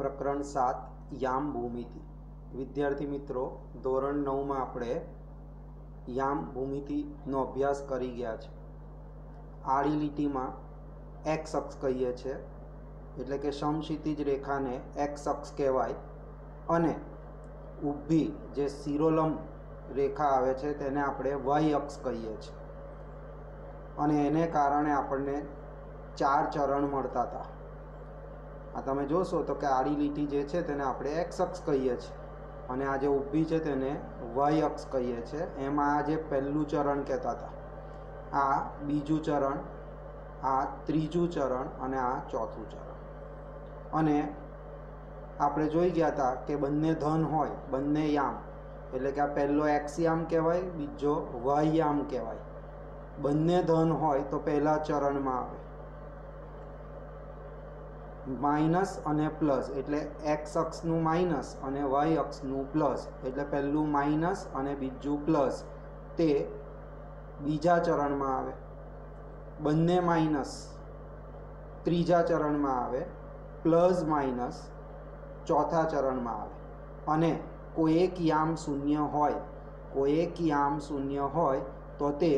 પ્રકરણ 7 યામ ભૂમિતિ। વિદ્યાર્થી મિત્રો, ધોરણ 9માં આપણે યામ ભૂમિતિનો અભ્યાસ કરી ગયા છે। આડી લીટીમાં એક્સ અક્ષ કહીએ છીએ, એટલે કે સમક્ષિતિજ રેખાને એક્સ અક્ષ કહેવાય, અને ઊભી જે શિરોલંબ રેખા આવે છે તેને આપણે વાય અક્ષ કહીએ છીએ। અને એને કારણે આપણને 4 ચરણ મળતા હતા। આ તમે જોશો તો કે આડી લીટી જે છે તેને આપણે એક્સ અક્ષ કહીએ છીએ, અને આ જે ઊભી છે તેને વાય અક્ષ કહીએ છીએ। એમાં આ જે પહેલું ચરણ કહેતા હતા, આ બીજું ચરણ, આ ત્રીજું ચરણ અને આ ચોથું ચરણ। અને આપણે જોઈ ગયા હતા કે બંને ધન હોય, બંને યામ, એટલે કે આ પહેલો એક્સ યામ કહેવાય, બીજો વાય યામ કહેવાય। બંને ધન હોય તો પહેલા ચરણમાં આવે માઇનસ અને પ્લસ, એટલે એક્સ અક્ષનું માઇનસ અને વાય અક્ષનું પ્લસ, એટલે પહેલું માઇનસ અને બીજું પ્લસ, તે બીજા ચરણમાં આવે। બંને માઇનસ ત્રીજા ચરણમાં આવે, પ્લસ માઇનસ ચોથા ચરણમાં આવે। અને કોઈ એક યામ શૂન્ય હોય, કોઈ એક યામ શૂન્ય હોય તો તે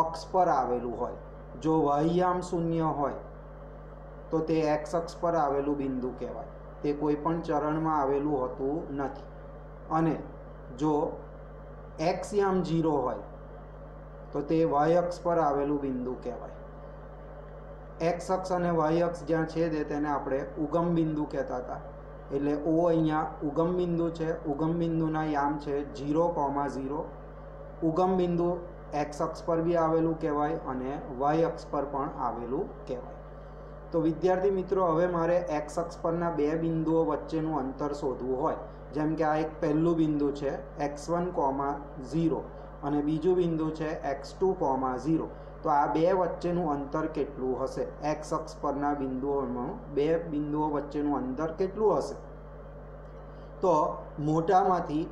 અક્ષ પર આવેલું હોય। જો વાય યામ શૂન્ય હોય તો તે એક્સ અક્ષ પર આવેલું બિંદુ કહેવાય, તે કોઈ પણ ચરણમાં આવેલું હોતું નથી। અને જો એક્સ યામ 0 હોય તો તે વાય અક્ષ પર આવેલું બિંદુ કહેવાય। એક્સ અક્ષ અને વાય અક્ષ જ્યાં છેદે તેને આપણે ઉગમ બિંદુ કહેતા હતા। એટલે ઓ અહીંયા ઉગમ બિંદુ છે, ઉગમ બિંદુના યામ છે 0,0। ઉગમ બિંદુ એક્સ અક્ષ પર બી આવેલું કહેવાય અને વાય અક્ષ પર પણ આવેલું કહેવાય। તો વિદ્યાર્થી મિત્રો, હવે મારે એક્સ અક્ષ પરના બે બિંદુઓ વચ્ચેનું અંતર શોધવું હોય, જેમ કે આ એક પહેલું બિંદુ છે x1, 0 અને બીજું બિંદુ છે x2, 0। તો આ બે વચ્ચેનું અંતર કેટલું હશે? એક્સ અક્ષ પરના બિંદુઓમાં બે બિંદુઓ વચ્ચેનું અંતર કેટલું હશે? તો મોટામાંથી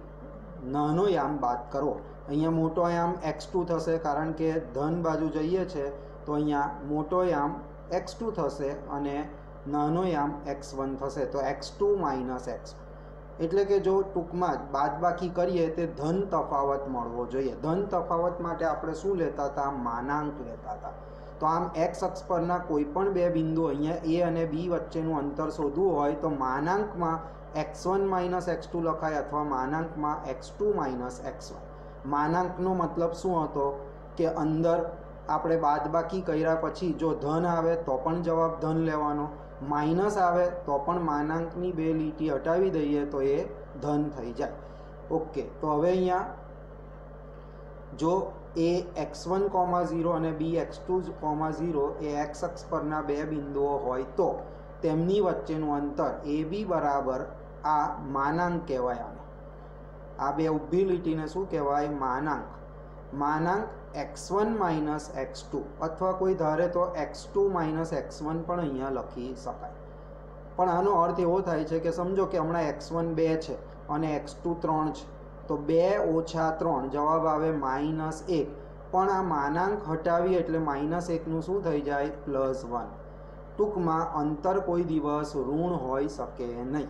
નાનો યામ બાદ કરો। અહીંયા મોટો યામ x2 થશે, કારણ કે ધન બાજુ જઈએ છે તો અહીંયા મોટો યામ x2 થશે અને નાનો યામ x1 થશે। તો x2 માઇનસ x1, એટલે કે જો ટૂંકમાં જ બાદબાકી કરીએ તે ધન તફાવત મળવો જોઈએ। ધન તફાવત માટે આપણે શું લેતા હતા? માનાંક લેતા હતા। તો આમ એક્સ અક્ષ પરના કોઈ પણ બે બિંદુ, અહીંયા એ અને બી વચ્ચેનું અંતર શોધવું હોય તો માનાંકમાં x1 માઇનસ x2 લખાય, અથવા માનાંકમાં x2 માઇનસ x1। માનાંકનો મતલબ શું હતો કે અંદર આપણે બાદબાકી કર્યા પછી જો ધન આવે તો પણ જવાબ ધન લેવાનો, માઇનસ આવે તો પણ માનાંકની બે લીટી હટાવી દઈએ તો એ ધન થઈ જાય। ઓકે, તો હવે અહીંયા જો એ x1, 0 અને બી x2, 0 એ એક્સ અક્ષ પરના બે બિંદુઓ હોય તો તેમની વચ્ચેનું અંતર AB બરાબર આ માનાંક કહેવાય। આ બે ઊભી લીટીને શું કહેવાય? માનાંક। માનાંક x1 માઇનસ x2, અથવા કોઈ ધારે તો x2 માઇનસ x1 પણ અહીંયા લખી શકાય। પણ આનો અર્થ એવો થાય છે કે સમજો કે હમણાં x1 2 છે અને x2 3 છે, તો 2 ઓછા 3 જવાબ આવે -1। પણ આ માનાંક હટાવીએ એટલે -1નું શું થઈ જાય? +1। ટૂંકમાં અંતર કોઈ દિવસ ઋણ હોઈ શકે નહીં।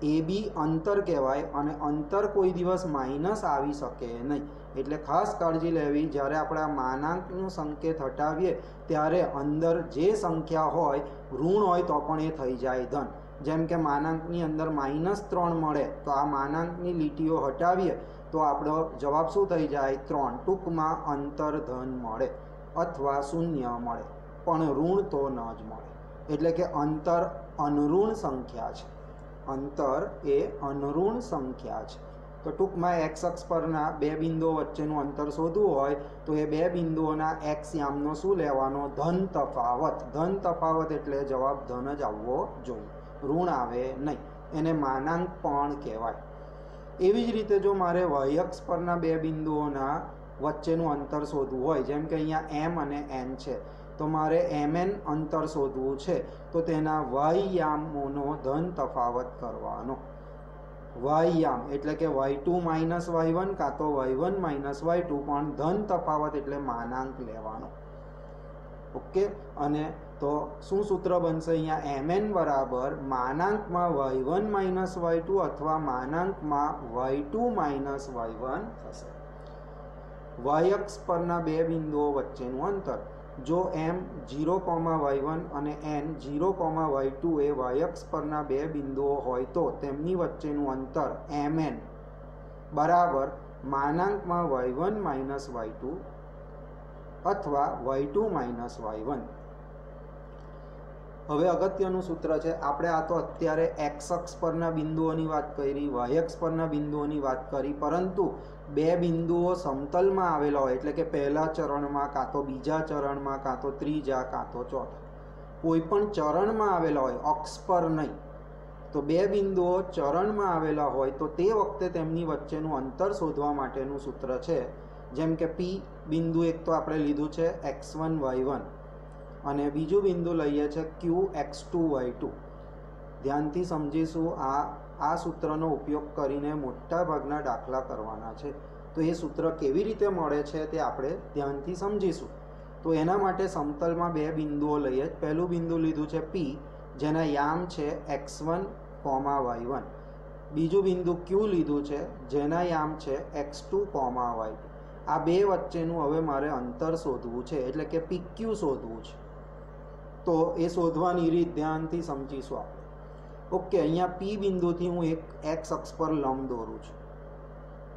AB અંતર કહેવાય અને અંતર કોઈ દિવસ માઇનસ આવી શકે નહીં। એટલે ખાસ કાળજી લેવી, જ્યારે આપણે આ માનાંકનું સંકેત હટાવીએ ત્યારે અંદર જે સંખ્યા હોય ઋણ હોય તો પણ એ થઈ જાય ધન। જેમ કે માનાંકની અંદર -3 મળે તો આ માનાંકની લીટીઓ હટાવીએ તો આપણો જવાબ શું થઈ જાય? 3। ટૂંકમાં અંતર ધન મળે અથવા શૂન્ય મળે, પણ ઋણ તો ન જ મળે। એટલે કે અંતર અનઋણ સંખ્યા છે। અંતર એ અનઋણ સંખ્યા છે। તો ટૂંકમાં એક્સ અક્ષ પરના બે બિંદુઓ વચ્ચેનું અંતર શોધવું હોય તો એ બે બિંદુઓના એક્સ યામનો શું લેવાનો? ધન તફાવત। ધન તફાવત એટલે જવાબ ધન જ આવવો જોઈએ, ઋણ આવે નહીં। એને માનાંક પણ કહેવાય। એવી જ રીતે જો મારે વાય અક્ષ પરના બે બિંદુઓના વચ્ચેનું અંતર શોધવું હોય, જેમ કે અહીંયા m અને n છે, તો મારે mn અંતર શોધવું છે તો તેના વાય યામોનો ધન તફાવત કરવાનો। વાય યામ એટલે કે y2 માઇનસ y1 કાં તો y1 માઇનસ y2, પણ ધન તફાવત એટલે માનાંક લેવાનો। ઓકે, અને તો શું સૂત્ર બનશે અહીંયા? mn બરાબર માનાંકમાં y1 માઇનસ y2 અથવા માનાંકમાં y2 માઇનસ y1 થશે. y અક્ષ પરના બે બિંદુઓ વચ્ચેનું અંતર, જો m 0,y1 અને n 0,y2 એ y અક્ષ પરના બે બિંદુઓ હોય તો તેમની વચ્ચેનું અંતર mn બરાબર માનાંકમાં y1 માઇનસ y2 અથવા y2 માઇનસ y1. હવે અગત્યનું સૂત્ર છે. આપણે આ તો અત્યારે x અક્ષ પરના બિંદુઓની વાત કરી, y અક્ષ પરના બિંદુઓની વાત કરી, પરંતુ બે બિંદુઓ સમતલમાં આવેલા હોય, એટલે કે પહેલા ચરણમાં, કાં તો બીજા ચરણમાં, કાં તો ત્રીજા, કાં તો ચોથા, કોઈ પણ ચરણમાં આવેલા હોય, અક્ષ પર નહીં, તો બે બિંદુઓ ચરણમાં આવેલા હોય તો તે વખતે તેમની વચ્ચેનું અંતર શોધવા માટેનું સૂત્ર છે. જેમ કે P બિંદુ એક તો આપણે લીધું છે x1 y1 અને બીજું બિંદુ લઈએ છે Q x2 y2. ધ્યાનથી સમજીશું. આ સૂત્રનો ઉપયોગ કરીને મોટા ભાગના દાખલા કરવાના છે. તો એ સૂત્ર કેવી રીતે મળે છે તે આપણે ધ્યાનથી સમજીશું. તો એના માટે સમતલમાં બે બિંદુઓ લઈએ. પહેલું બિંદુ લીધું છે P, જેના યામ છે x1, y1. બીજું બિંદુ Q લીધું છે, જેના યામ છે x2, y2. આ બે વચ્ચેનું હવે મારે અંતર શોધવું છે, એટલે કે PQ શોધવું છે. તો એ શોધવાની રીત ધ્યાનથી સમજીશું આપણે. ઓકે, અહીંયા P બિંદુથી હું એક x અક્ષ પર લંબ દોરું છું.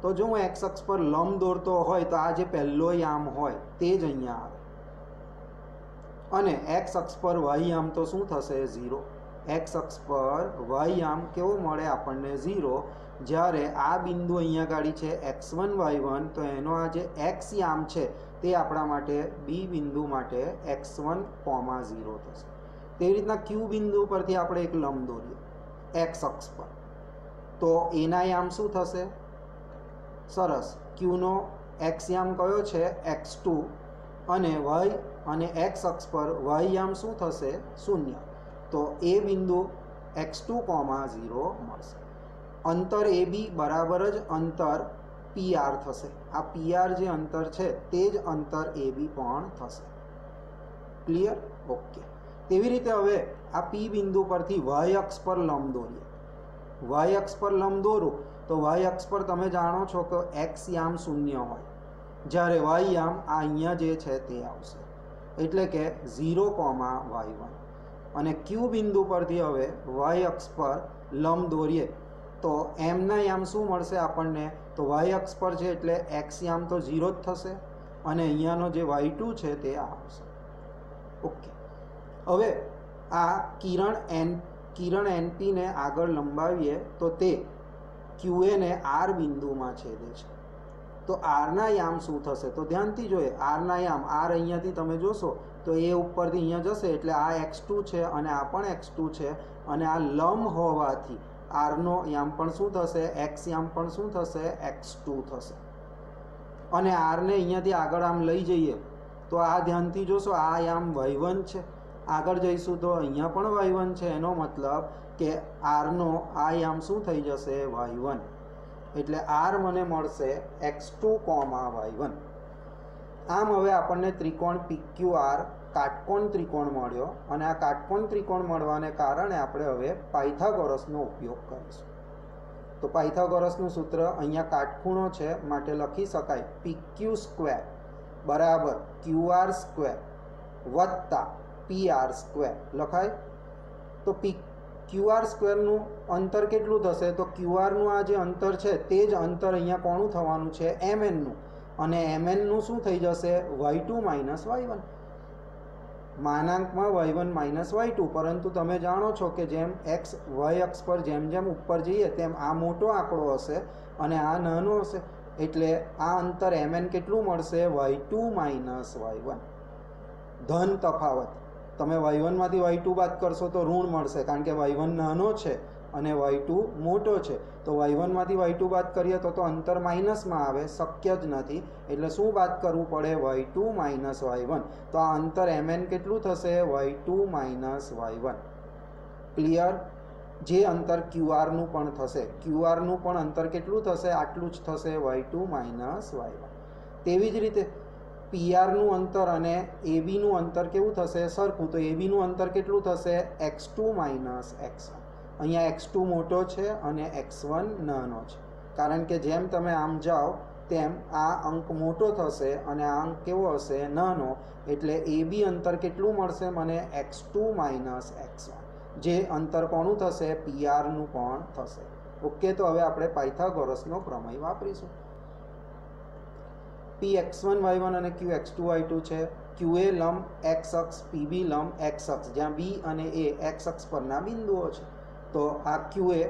તો જો હું x અક્ષ પર લંબ દોરતો હોય તો આ જે પહેલો યામ હોય તે જ અહીંયા આવે, અને x અક્ષ પર y યામ તો શું થશે? 0. x અક્ષ પર y યામ કેવો મળે આપણને? 0. જ્યારે આ બિંદુ અહીંયા ગાડી છે x1 y1, તો એનો આ જે x યામ છે તે આપણા માટે B બિંદુ માટે x1, 0 થશે. તેવી રીતના Q બિંદુ પરથી આપણે એક લંબ દોરીએ x અક્ષ પર, તો એના યામ શું થશે? સરસ. Qનો x યામ કયો છે? x2, અને y અને x અક્ષ પર y યામ શું થશે? 0. તો એ બિંદુ x2, 0 મળશે. અંતર AB બરાબર જ અંતર PR થશે. આ PR જે અંતર છે તે જ અંતર AB પણ થશે. ક્લિયર? ઓકે. તેવી રીતે હવે આ P બિંદુ પરથી y અક્ષ પર લંબ દોરીએ. y અક્ષ પર લંબ દોરું તો y અક્ષ પર તમે જાણો છો કે x યામ 0 હોય, જ્યારે y યામ આ અહીંયા જે છે તે આવશે, એટલે કે 0, y1. અને Q બિંદુ પરથી હવે y અક્ષ પર લંબ દોરીએ તો m ના યામ શું મળશે આપણને? તો y અક્ષ પર છે એટલે x યામ તો 0 જ થશે, અને અહીંયાનો જે y2 છે તે આવશે. ઓકે. હવે આ કિરણ NP ને આગળ લંબાવીએ તો તે QA ને R બિંદુમાં છેદે છે. તો R ના યામ શું થશે? તો ધ્યાનથી જોઈએ. R ના યામ, R અહીંયાથી તમે જોશો તો એ ઉપરથી અહીંયા જશે, એટલે આ x2 છે અને આ પણ x2 છે, અને આ લંબ હોવાથી R નો યામ પણ શું થશે? x યામ પણ શું થશે? x2 થશે. અને R ને અહીંયાથી આગળ આમ લઈ જઈએ તો આ ધ્યાનથી જોશો, આ યામ y1 છે. આગળ જઈશું તો અહીંયા પણ y1 છે. એનો મતલબ કે R નો આ યામ શું થઈ જશે? y1. એટલે R મને મળશે x2, y1. આમ હવે આપણને ત્રિકોણ PQR કાટકોણ ત્રિકોણ મળ્યો, અને આ કાટકોણ ત્રિકોણ મળવાને કારણે આપણે હવે પાયથાગોરસનો ઉપયોગ કરીશું. તો પાયથાગોરસનું સૂત્ર અહીંયા કાટખૂણો છે માટે લખી શકાય PQ² બરાબર QR² વત્તા PR² લખાય. તો QR² નું અંતર કેટલું થશે? તો QR નું આ જે અંતર છે તે જ અંતર અહીંયા કોનું થવાનું છે? MN નું. અને MN નું શું થઈ જશે? y2 minus y1. માનાંકમાં y1 minus y2. પરંતુ તમે જાણો છો કે જેમ y અક્ષ પર જેમ જેમ ઉપર જઈએ તેમ આ મોટો આંકડો હશે અને આ નાનો હશે, એટલે આ અંતર MN કેટલું મળશે? y2 minus y1. ધન તફાવત. તમે y1 માંથી y2 બાદ કરશો તો ઋણ મળશે, કારણ કે y1 નાનો છે અને y2 મોટો છે. તો y1 માંથી y2 બાદ કરીએ તો અંતર માઇનસમાં આવે, શક્ય જ નથી. એટલે શું બાદ કરવું પડે? y2 minus y1. તો આ અંતર mn કેટલું થશે? y2 minus y1. ક્લિયર? જે અંતર QR નું પણ થશે. QR નું પણ અંતર કેટલું થશે? આટલું જ થશે, y2 માઇનસ y1. તેવી જ રીતે પીઆરનું અંતર અને એબીનું અંતર કેવું થશે? સરખું. તો એબીનું અંતર કેટલું થશે? x2 minus x1. અહીંયા x2 મોટો છે અને x1 નાનો છે, કારણ કે જેમ તમે આમ જાઓ તેમ આ અંક મોટો થશે અને આ અંક કેવો હશે? નાનો. એટલે એબી અંતર કેટલું મળશે મને? x2 માઇનસ x1, જે અંતર કોનું થશે? પીઆરનું પણ થશે. ઓકે, તો હવે આપણે પાયથાગોરસનો પ્રમેય વાપરીશું. પી x1 y1 અને ક્યુ x2 y2 છે. ક્યુ એ લંબ x અક્ષ, પીબી લંબ x અક્ષ, જ્યાં બી અને એ x અક્ષ પરના બિંદુઓ છે. તો આ ક્યુ એ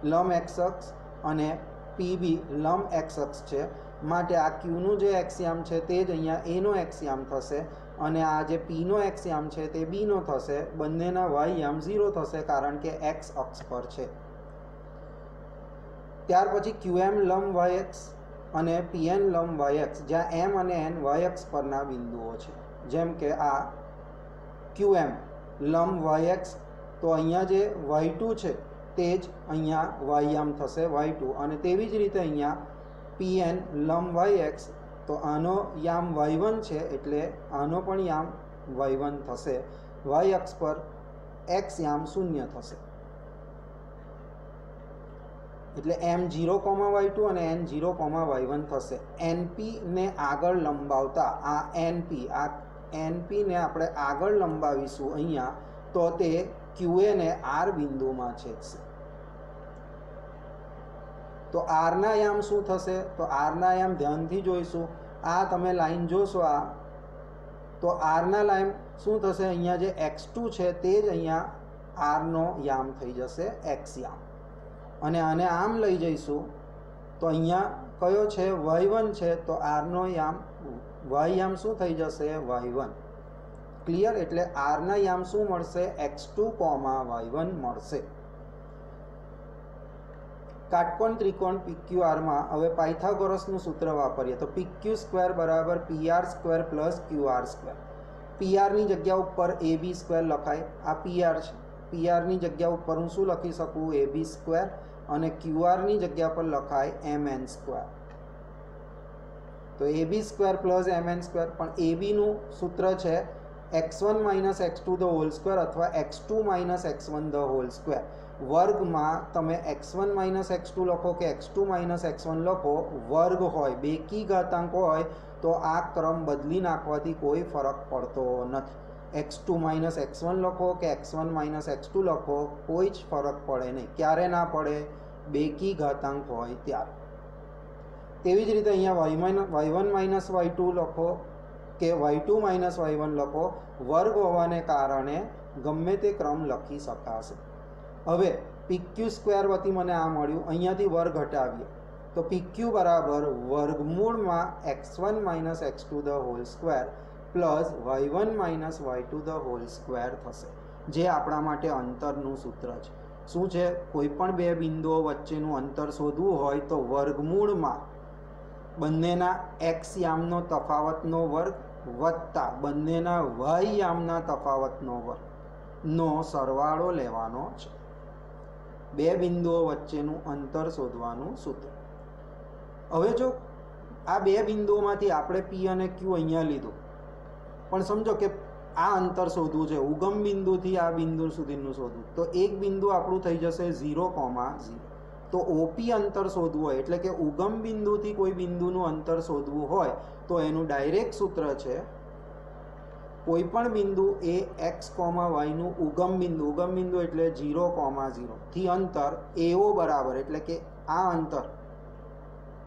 લંબ x અક્ષ અને પીબી લંબ x અક્ષ છે, માટે આ ક્યુનું જે એક્સિયામ છે તે જ અહીંયા એનો એક્સિયામ થશે અને આ જે પીનો એક્સિયામ છે તે બીનો થશે. બંનેના વાય યામ 0 થશે, કારણ કે x અક્ષ પર છે. ત્યાર પછી QM લંબ yx અને PN લંબ yx, જ્યાં m અને n y અક્ષ પરના બિંદુઓ છે. જેમ કે આ QM લંબ yx, તો અહીંયા જે y2 છે તે જ અહીંયા yયામ થશે y2, અને તેવી જ રીતે અહીંયા PN લંબ yx, તો આનો યામ y1 છે એટલે આનો પણ યામ y1 થશે. y અક્ષ પર x યામ 0 થશે, એટલે m0, y2 અને n0, y1 થશે. np ને આગળ લંબાવતા આ np ને આપણે આગળ લંબાવીશું અહીંયા, તો તે QA ને R બિંદુમાં છેદશે. તો R ના યામ શું થશે? તો R ના યામ ધ્યાનથી જોઈશું. આ તમે લાઈન જોશો આ, તો R ના લાઈન શું થશે? અહીંયા જે x2 છે તે જ અહીંયા R નો યામ થઈ જશે, x યામ. અને આને આમ લઈ જઈશું તો અહીંયા કયો છે? y1 છે, તો R નો યામ y યામ શું થઈ જશે? y1. ક્લિયર? એટલે R ના યામ શું મળશે? x2, y1 મળશે. કાટકોણ ત્રિકોણ PQR માં હવે પાયથાગોરસનું સૂત્ર વાપરીએ તો PQ² બરાબર PR² પ્લસ QR². PR ની જગ્યા ઉપર AB² લખાય, આ PR છે. PR ની જગ્યા ઉપર હું શું લખી શકું? AB², અને QR ની જગ્યા પર લખાય MN². તો AB² પ્લસ MN², પણ AB નું સૂત્ર છે x1 minus x2 the whole square અથવા x2 minus x1 the whole square. વર્ગમાં તમે x1 માઇનસ x2 લખો કે x2 માઇનસ x1 લખો, વર્ગ હોય, બેકી ઘાતાંક હોય, તો આ ક્રમ બદલી નાખવાથી કોઈ ફરક પડતો નથી. x2 માઇનસ x1 લખો કે x1 માઇનસ x2 લખો, કોઈ જ ફરક પડે નહીં. ક્યારે ના પડે? બેકી ઘાતાંક હોય ત્યારે. તેવી જ રીતે અહીંયા y1 માઇનસ y2 લખો કે y2 માઇનસ y1 લખો, વર્ગ હોવાને કારણે ગમે તે ક્રમ લખી શકાશે. હવે PQ² વતી મને આ મળ્યું, અહીંયાથી વર્ગ હટાવીએ તો PQ બરાબર વર્ગમૂળમાં x1 minus x2 the whole square plus y1 minus y2 the whole square થશે, જે આપણા માટે અંતરનું સૂત્ર છે. શું છે? કોઈ પણ બે બિંદુઓ વચ્ચેનું અંતર શોધવું હોય તો વર્ગમૂળમાં બંનેના x યામનો તફાવતનો વર્ગ વત્તા બંનેના y યામના તફાવતનો વર્ગનો સરવાળો લેવાનો છે. બે બિંદુઓ વચ્ચેનું અંતર શોધવાનું સૂત્ર. હવે જો આ બે બિંદુઓમાંથી આપણે P અને Q અહીંયા લીધું, પણ સમજો કે આ અંતર શોધવું છે, ઉગમ બિંદુથી આ બિંદુ સુધીનું શોધવું, તો એક બિંદુ આપણું થઈ જશે 0,0. તો OP અંતર શોધવું હોય, એટલે કે ઉગમ બિંદુથી કોઈ બિંદુનું અંતર શોધવું હોય, તો એનું ડાયરેક્ટ સૂત્ર છે કોઈ પણ બિંદુ એ x, y નું ઉગમ બિંદુ એટલે 0,0 થી અંતર AO બરાબર, એટલે કે આ અંતર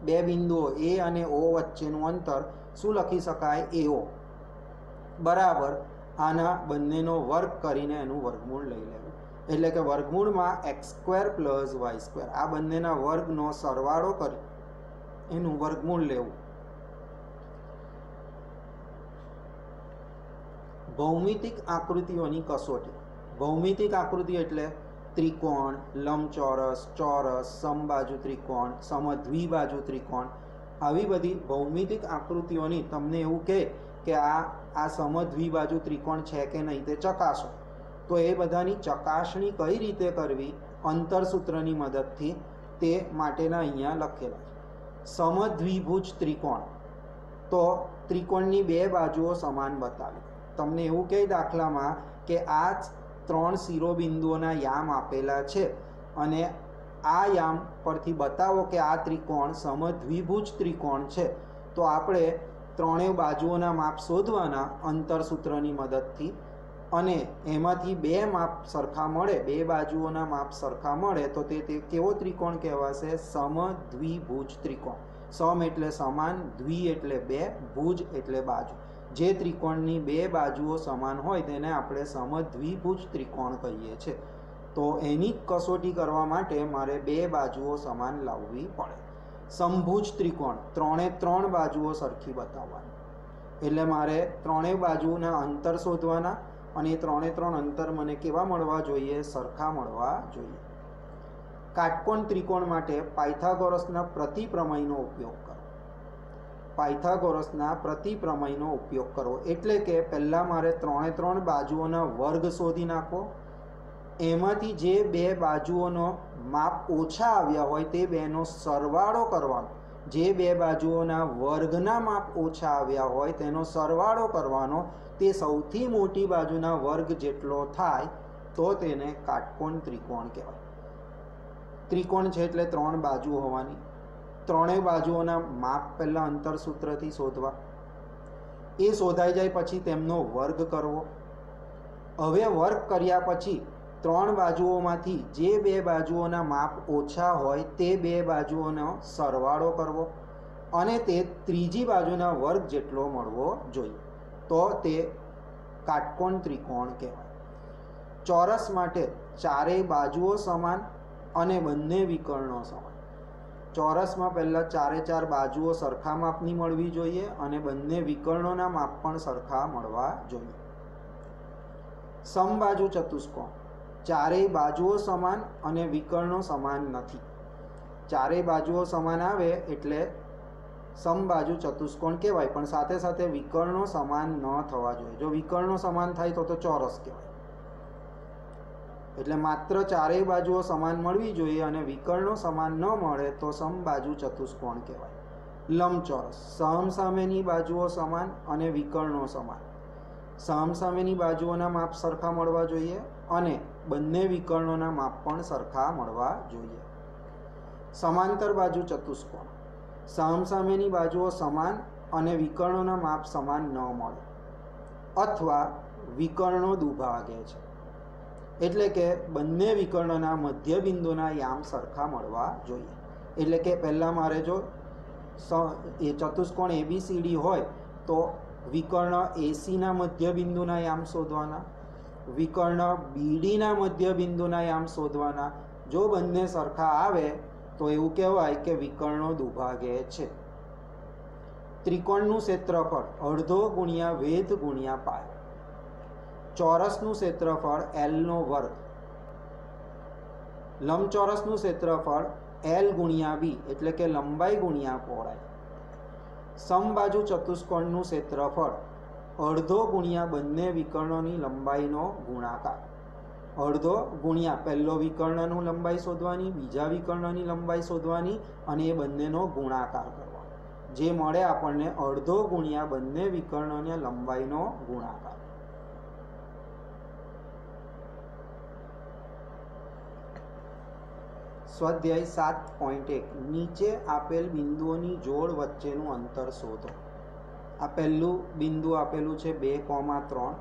બે બિંદુઓ A અને O વચ્ચેનું અંતર શું લખી શકાય? AO બરાબર આના બંનેનો વર્ગ કરીને એનું વર્ગમૂળ લઈ લેવું, એટલે કે વર્ગમૂળમાં x² પ્લસ y², આ બંનેના વર્ગનો સરવાળો કરી એનું વર્ગમૂળ લેવું. ભૌમિતિક આકૃતિઓની કસોટી. ભૌમિતિક આકૃતિ એટલે ત્રિકોણ, લંબચોરસ, ચોરસ, સમબાજુ ત્રિકોણ, સમદ્વિબાજુ ત્રિકોણ, આવી બધી ભૌમિતિક આકૃતિઓની તમને એવું કહે કે આ સમદ્વિબાજુ ત્રિકોણ છે કે નહીં તે ચકાસો, તો એ બધાની ચકાસણી કઈ રીતે કરવી અંતરસૂત્રની મદદથી તે માટેના અહીંયા લખેલા છે. સમદ્વિભુજ ત્રિકોણ તો ત્રિકોણની બે બાજુઓ સમાન બતાવી. તમને એવું કહે દાખલામાં કે આ 3 શિરોબિંદુઓના યામ આપેલા છે અને આ યામ પરથી બતાવો કે આ ત્રિકોણ સમદ્વિભુજ ત્રિકોણ છે, તો આપણે ત્રણેય બાજુઓના માપ શોધવાના અંતર સૂત્રની મદદથી, અને એમાંથી બે માપ સરખા મળે, બે બાજુઓના માપ સરખા મળે તો તે કેવો ત્રિકોણ કહેવાશે? સમદ્વિભુજ ત્રિકોણ. સમ એટલે સમાન, દ્વિ એટલે બે, ભુજ એટલે બાજુ. જે ત્રિકોણની બે બાજુઓ સમાન હોય તેને આપણે સમદ્વિભુજ ત્રિકોણ કહીએ છીએ. તો એની કસોટી કરવા માટે મારે બે બાજુઓ સમાન લાવવી પડે. સમભુજ ત્રિકોણ, 3 બાજુઓ સરખી બતાવવાની, એટલે મારે ત્રણેય બાજુના અંતર શોધવાના, અને એ 3 અંતર મને કેવા મળવા જોઈએ? સરખા મળવા જોઈએ. કાટકોણ ત્રિકોણ માટે પાયથાગોરસના પ્રતિપ્રમેયનો ઉપયોગ કરો. પાયથાગોરસના પ્રતિપ્રમેયનો ઉપયોગ કરવો એટલે કે પહેલાં મારે 3 બાજુઓના વર્ગ શોધી નાખો, એમાંથી જે બે બાજુઓનો માપ ઓછા આવ્યા હોય તે બેનો સરવાળો કરવાનો, જે બે બાજુઓના વર્ગના માપ ઓછા આવ્યા હોય તેનો સરવાળો કરવાનો, તે સૌથી મોટી બાજુના વર્ગ જેટલો થાય તો તેને કાટકોણ ત્રિકોણ કહેવાય. ત્રિકોણ છે એટલે 3 બાજુ હોવાની, ત્રણેય બાજુઓના માપ પહેલાં અંતર સૂત્રથી શોધવા, એ શોધાઈ જાય પછી તેમનો વર્ગ કરવો. હવે વર્ગ કર્યા પછી 3 બાજુઓમાંથી જે બે બાજુઓના માપ ઓછા હોય તે બે બાજુઓનો સરવાળો કરવો, અને તે ત્રીજી બાજુના વર્ગ જેટલો મળવો જોઈએ, તો તે કાટકોણ ત્રિકોણ કહેવાય. ચોરસ માટે ચારેય બાજુઓ સમાન અને બંને વિકર્ણો સમાન. ચોરસમાં પહેલાં 4 બાજુઓ સરખા માપની મળવી જોઈએ અને બંને વિકર્ણોના માપ પણ સરખા મળવા જોઈએ. સમબાજુ ચતુષ્કોણ, ચારેય બાજુઓ સમાન અને વિકર્ણો સમાન નથી. ચારેય બાજુઓ સમાન આવે એટલે સમબાજુ ચતુષ્કોણ કહેવાય, પણ સાથે સાથે વિકર્ણો સમાન ન થવા જોઈએ. જો વિકર્ણો સમાન થાય તો ચોરસ કહેવાય. એટલે માત્ર ચારેય બાજુઓ સમાન મળવી જોઈએ અને વિકર્ણો સમાન ન મળે તો સમબાજુ ચતુષ્કોણ કહેવાય. લંબચોરસ, સામસામેની બાજુઓ સમાન અને વિકર્ણો સમાન. સામસામેની બાજુઓના માપ સરખા મળવા જોઈએ અને બંને વિકર્ણોના માપ પણ સરખા મળવા જોઈએ. સમાંતર બાજુ ચતુષ્કોણ, સામસામેની બાજુઓ સમાન અને વિકર્ણોના માપ સમાન ન મળે અથવા વિકર્ણો દુભાગે છે, એટલે કે બંને વિકર્ણના મધ્ય બિંદુના યામ સરખા મળવા જોઈએ. એટલે કે પહેલાં મારે જો એ ચતુષ્કોણ ABCD હોય તો વિકર્ણ ACના મધ્ય બિંદુના યામ શોધવાના, વિકર્ણ BDના મધ્ય બિંદુના યામ શોધવાના. જો બંને સરખા આવે તો એવું કહેવાય કે વિકર્ણો દુભાગે છે. ત્રિકોણનું ક્ષેત્રફળ અડધો ગુણ્યા વેધ ગુણ્યા પાય. ચોરસનું ક્ષેત્રફળ L² લંબચોરસનું ક્ષેત્રફળ L ગુણ્યા B એટલે કે લંબાઈ ગુણ્યા પહોળાઈ. સમબાજુ ચતુષ્કોણનું ક્ષેત્રફળ અડધો ગુણ્યા બંને વિકર્ણોની લંબાઈનો ગુણાકાર. અડધો ગુણ્યા પહેલો વિકર્ણનું લંબાઈ શોધવાની, બીજા વિકર્ણની લંબાઈ શોધવાની અને એ બંનેનો ગુણાકાર કરવાનો. જે મળે આપણને અડધો ગુણ્યા બંને વિકર્ણોની લંબાઈનો ગુણાકાર. સ્વાધ્યાય 7.1 નીચે આપેલ બિંદુઓની જોડ વચ્ચેનું અંતર શોધો. આ પહેલું બિંદુ આપેલું છે 2,3,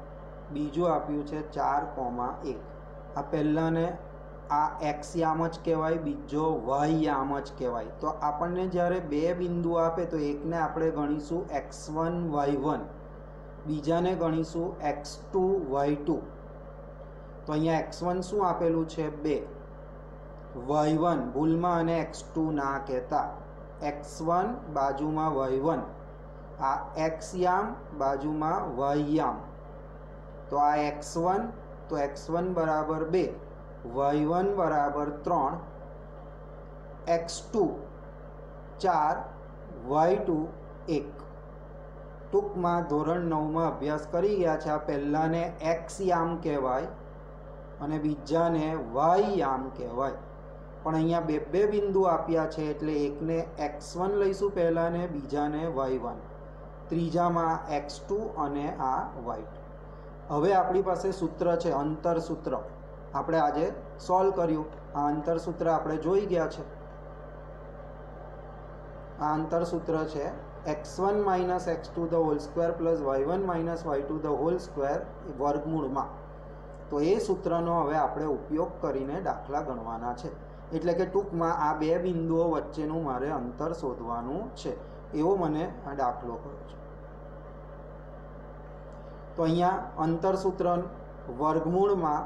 બીજું આપ્યું છે 4,1. આ પહેલાને આ x યામ જ કહેવાય, બીજો y યામ જ કહેવાય. તો આપણને જ્યારે બે બિંદુ આપે તો એકને આપણે ગણીશું x1 y1, બીજાને ગણીશું x2 y2. તો અહીંયા x1 શું આપેલું છે? 2, y1 ભૂલમાં અને x2 ના કહેતા. x1 બાજુમાં y1, આ x યામ બાજુમાં y યામ. તો આ x1, તો x1 બરાબર 2, y1 બરાબર 3, x2 4, y2 1. ટૂંકમાં ધોરણ 9માં અભ્યાસ કરી ગયા છે. આ પહેલાને x યામ કહેવાય અને બીજાને y યામ કહેવાય. પણ અહીંયા બે બિંદુ આપ્યા છે એટલે એકને x1 લઈશું પહેલાને, બીજાને y1. ત્રીજામાં x2 અને આ y2. હવે આપણી પાસે સૂત્ર છે અંતર સૂત્ર, આપણે આજે સોલ્વ કર્યું. આ અંતર સૂત્ર આપણે જોઈ ગયા છે. આ અંતર સૂત્ર છે x1 minus x2 the whole square plus y1 minus y2 the whole square વર્ગમૂળમાં. તો એ સૂત્રનો હવે આપણે ઉપયોગ કરીને દાખલા ગણવાના છે. એટલે કે ટૂંકમાં આ બે બિંદુઓ વચ્ચેનું મારે અંતર શોધવાનું છે, એવો મને આ દાખલો કર્યો છે. તો અહીંયા અંતર સૂત્ર વર્ગમૂળમાં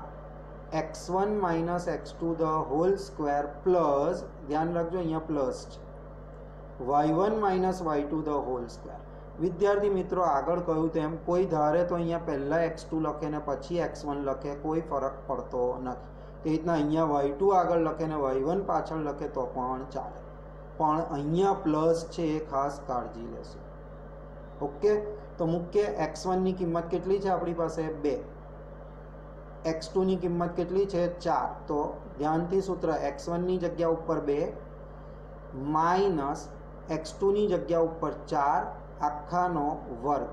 x1 minus x2 the whole square plus, ધ્યાન રાખજો અહીંયા પ્લસ છે, y1 minus y2 the whole square. વિદ્યાર્થી મિત્રો, આગળ કહ્યું તેમ કોઈ ધારે તો અહીંયા પહેલાં x2 લખે ને પછી x1 લખે, કોઈ ફરક પડતો નથી. તે રીતના અહીંયા y2 આગળ લખે ને y1 પાછળ લખે તો પણ ચાલે, પણ અહીંયા પ્લસ છે એ ખાસ કાળજી લેશું. ઓકે, તો મુખ્ય x1 ની કિંમત કેટલી છે આપણી પાસે? 2. x2 ની કિંમત કેટલી છે? 4. તો ધ્યાનથી સૂત્ર x1 ની જગ્યા ઉપર 2 માઇનસ x2 ની જગ્યા ઉપર 4 આખાનો વર્ગ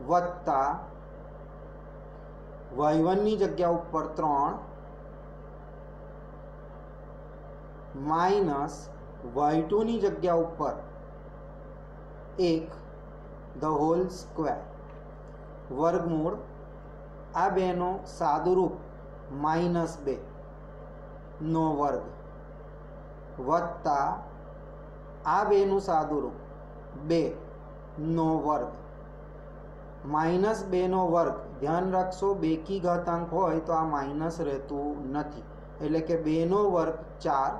વત્તા y1 ની જગ્યા ઉપર 3 માઇનસ y2 ની જગ્યા ઉપર 1 ધ હોલ સ્ક્વેર વર્ગમૂળ આ બેનો સાદુરૂપ -2 નો વર્ગ વત્તા આ બેનું સાદુરૂપ 2 નો વર્ગ -2 નો વર્ગ. ધ્યાન રાખશો, બેકી ઘાતાંક હોય તો આ માઇનસ રહેતું નથી, એટલે કે 2 નો વર્ગ 4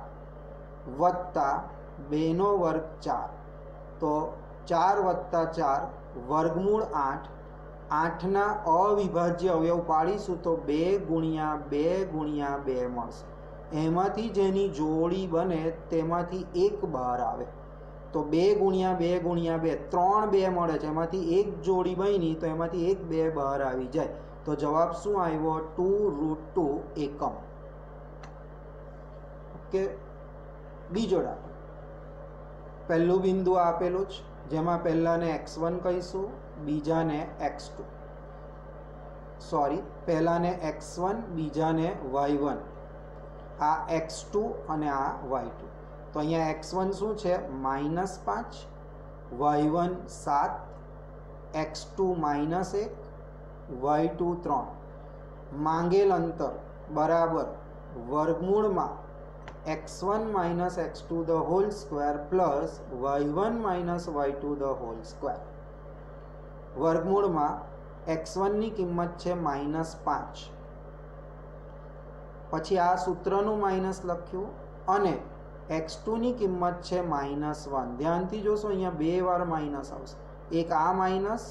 વત્તા 2 નો વર્ગ 4. તો 4 વત્તા 4 વર્ગમૂળ 8. 8ના અવિભાજ્ય અવયવ પાડીશું તો 2 ગુણ્યા 2 ગુણ્યા 2 મળશે. એમાંથી જેની જોડી બને તેમાંથી એક બહાર આવે. તો 2 ગુણ્યા 2 ગુણ્યા 2 3 2 મળે છે, એમાંથી એક જોડી બની તો એમાંથી એક 2 બહાર આવી જાય. તો જવાબ શું આવ્યો? 2√2 એકમ. ઓકે, બીજો દાખલો. પહેલું બિંદુ આપેલું છે, જેમાં પહેલાને x1 કહીશું, બીજાને x2, પહેલાને x1 બીજાને y1, આ x2 અને આ y2. તો અહીંયા x1 શું છે? -5, y1 7, x2 -1, y2 3. માંગેલ અંતર બરાબર વર્ગમૂળમાં x1 minus x2 the whole square plus y1 minus y2 the whole square. વર્ગમૂળમાં x1 ની કિંમત છે -5, પછી આ સૂત્રનું માઇનસ લખ્યું, અને x2 ની કિંમત છે -1. ધ્યાનથી જોશો, અહીંયા 2 વાર માઇનસ આવશે, એક આ માઇનસ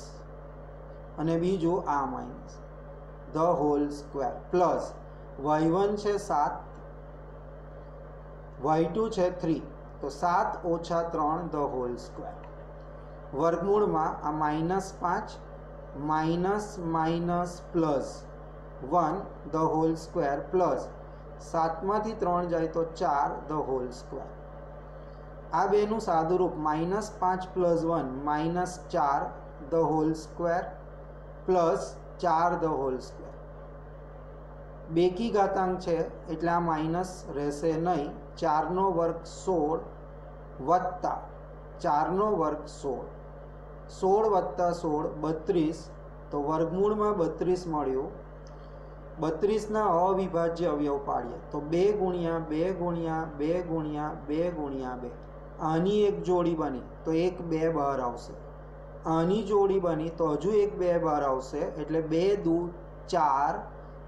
અને બીજું આ minus the whole square plus y1 છે 7, y2 છે 3, તો 7 ઓછા 3 ધ હોલ સ્ક્વેર. વર્ગમૂળમાં આ -5 minus minus plus 1 the whole square plus 7માંથી 3 જાય તો 4 ધ હોલ સ્ક્વેર. આ બેનું સાદુરૂપ -5 plus 1 -4 the whole square plus 4 the whole square. બેકી ઘાતાંક છે એટલે આ માઇનસ રહેશે નહીં. 4 નો વર્ગ 16 વત્તા 4 નો વર્ગ 16, 16 વત્તા 16 32. તો વર્ગમૂળમાં 32 મળ્યું. 32ના અવિભાજ્ય અવયવ પાડીએ તો 2 ગુણ્યા 2 ગુણ્યા 2 ગુણ્યા 2 ગુણ્યા 2. આની એક જોડી બની તો એક 2 બહાર આવશે. આની જોડી બની તો હજુ એક 2 બહાર આવશે, એટલે 2 દુ 4,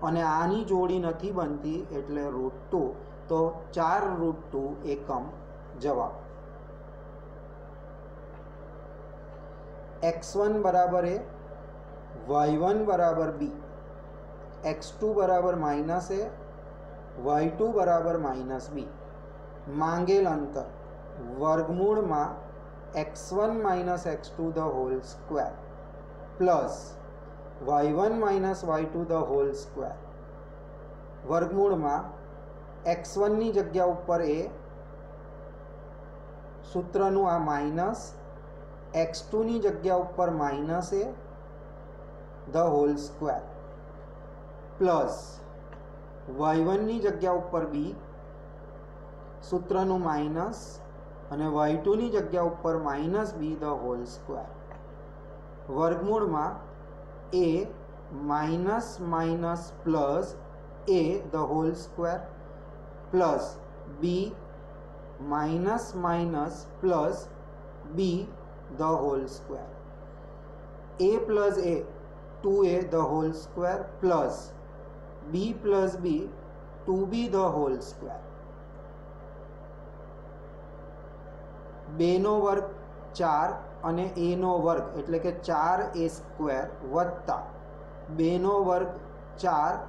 અને આની જોડી નથી બનતી એટલે √2. તો 4√2 એકમ જવાબ. x1 બરાબર a, y1 બરાબર b, x2 બરાબર -a, y2 બરાબર -b. માંગેલ અંતર વર્ગમૂળમાં x1 minus x2 the whole square plus y1 minus y2 the whole square. વર્ગમૂળમાં x1 ની જગ્યા ઉપર a, સૂત્રનું આ માઇનસ, x2 ની જગ્યા ઉપર minus a the whole square plus y1 ની જગ્યા ઉપર b સૂત્રનું માઇનસ અને y2 ની જગ્યા ઉપર minus b the whole square વર્ગમૂળમાં a minus minus plus a the whole square plus b minus minus plus b the whole square a plus a 2a the whole square plus b plus b 2b the whole square 2 નો વર્ગ 4 અને a નો વર્ગ એટલે કે 4a square વત્તા 2 નો વર્ગ 4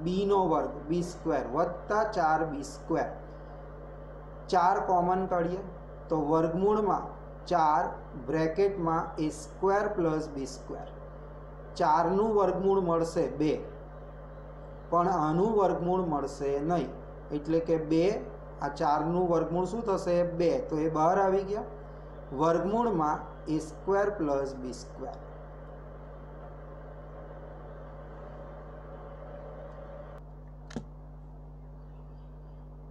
b નો વર્ગ b square વત્તા 4b square 4 common કાઢીએ તો વર્ગમૂળમાં 4 બ્રેકેટમાં a square plus b square 4નું વર્ગમૂળ મળશે 2 પણ આનું વર્ગમૂળ મળશે નહીં એટલે કે 2 આ 4નું વર્ગમૂળ શું થશે 2 તો એ બહાર આવી ગયા વર્ગમૂળમાં a square plus b square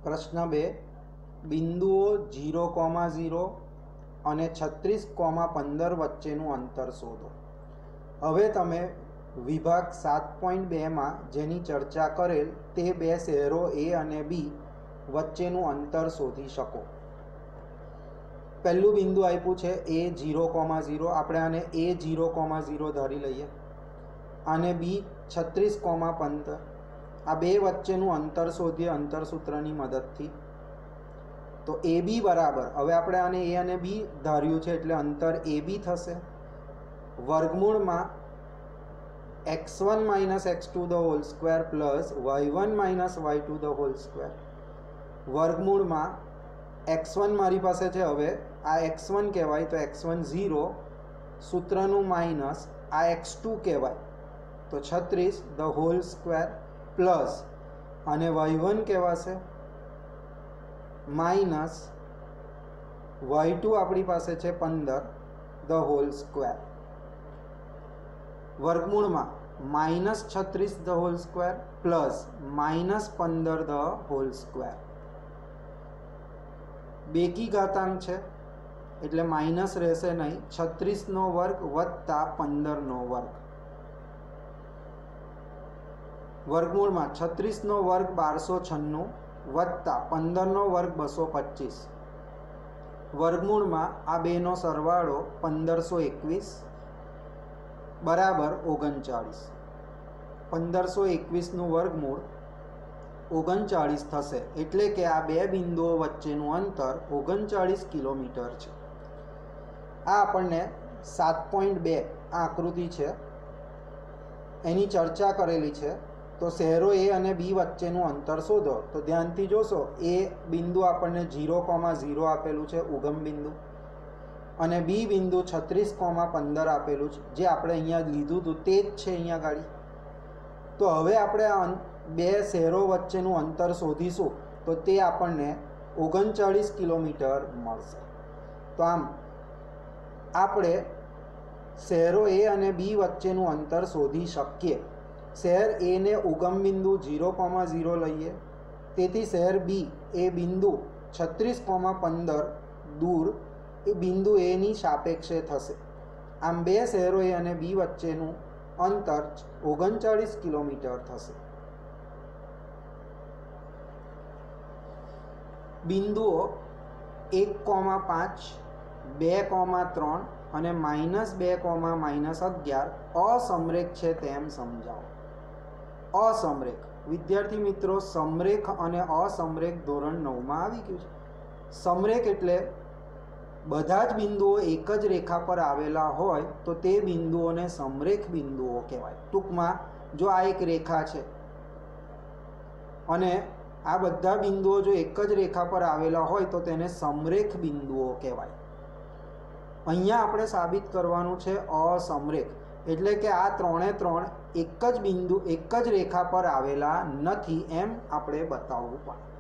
પ્રશ્ન 2 બિંદુઓ 0,0 અને 36,15 વચ્ચેનું અંતર શોધો હવે તમે વિભાગ 7.2 માં જેની ચર્ચા કરેલ તે બે શહેરો A અને B વચ્ચેનું અંતર શોધી શકો પહેલું બિંદુ આપ્યું છે A 0,0 આપણે આને A 0,0 ધારી લઈએ અને B 36,15 આ બે વચ્ચેનું અંતર શોધીએ અંતર સૂત્રની મદદથી તો AB બરાબર હવે આપણે આને A અને B ધાર્યું છે એટલે અંતર AB થશે વર્ગમૂળમાં x1 minus x2 the whole square plus y1 minus y2 the whole square વર્ગમૂળમાં x1 મારી પાસે છે હવે આ x1 કહેવાય તો x1 0 સૂત્રનું માઇનસ આ x2 કહેવાય તો 36 the whole square પ્લસ અને y1 કહેવાશે માઇનસ y2 આપણી પાસે છે 15 the whole square વર્ગમૂળમાં minus 36 the whole square plus minus 15 the whole square બેકી ઘાતાંક છે એટલે માઇનસ રહેશે નહીં 36નો વર્ગ વત્તા 15નો વર્ગ વર્ગમૂળમાં 36નો વર્ગ 1296 વત્તા 15નો વર્ગ 225 વર્ગમૂળમાં આ બેનો સરવાળો 1521 બરાબર 39 1521નું વર્ગમૂળ 39 થશે એટલે કે આ બે બિંદુઓ વચ્ચેનું અંતર 39 કિલોમીટર છે આ આપણને 7.2 આ આકૃતિ છે એની ચર્ચા કરેલી છે તો શહેરો A અને B વચ્ચેનું અંતર શોધો તો ધ્યાનથી જોશો એ બિંદુ આપણને 0,0 આપેલું છે ઉગમ બિંદુ અને B બિંદુ 36,15 આપેલું છે જે આપણે અહીંયા લીધું હતું તે જ છે અહીંયા ગાડી તો હવે આપણે આ બે શહેરો વચ્ચેનું અંતર શોધીશું તો તે આપણને 39 કિલોમીટર મળશે તો આમ આપણે શહેરો A અને B વચ્ચેનું અંતર શોધી શકીએ શહેર A ને ઉગમ બિંદુ 0,0 લઈએ તેથી શહેર B એ બિંદુ 36,15 દૂર એ બિંદુ A ની સાપેક્ષે થશે આમ બે શહેરો A અને B વચ્ચેનું અંતર 39 કિલોમીટર થશે બિંદુઓ 1,5 2,3 અને -2,-11 અસમરેખ છે તેમ સમજાવો અસમરેખ વિદ્યાર્થી મિત્રો સમરેખ અને અસમરેખ ધોરણ 9 માં આવી ગયું છે સમરેખ એટલે બધા જ બિંદુઓ એક જ રેખા પર આવેલા હોય તો તે બિંદુઓને સમરેખ બિંદુઓ કહેવાય ટૂંકમાં જો આ એક રેખા છે અને આ બધા બિંદુઓ જો એક જ રેખા પર આવેલા હોય તો તેને સમરેખ બિંદુઓ કહેવાય અહીંયા આપણે સાબિત કરવાનું છે અસમરેખ એટલે કે આ ત્રણે ત્રણ એક જ બિંદુ એક જ રેખા પર આવેલા નથી એમ આપણે બતાવવું પડે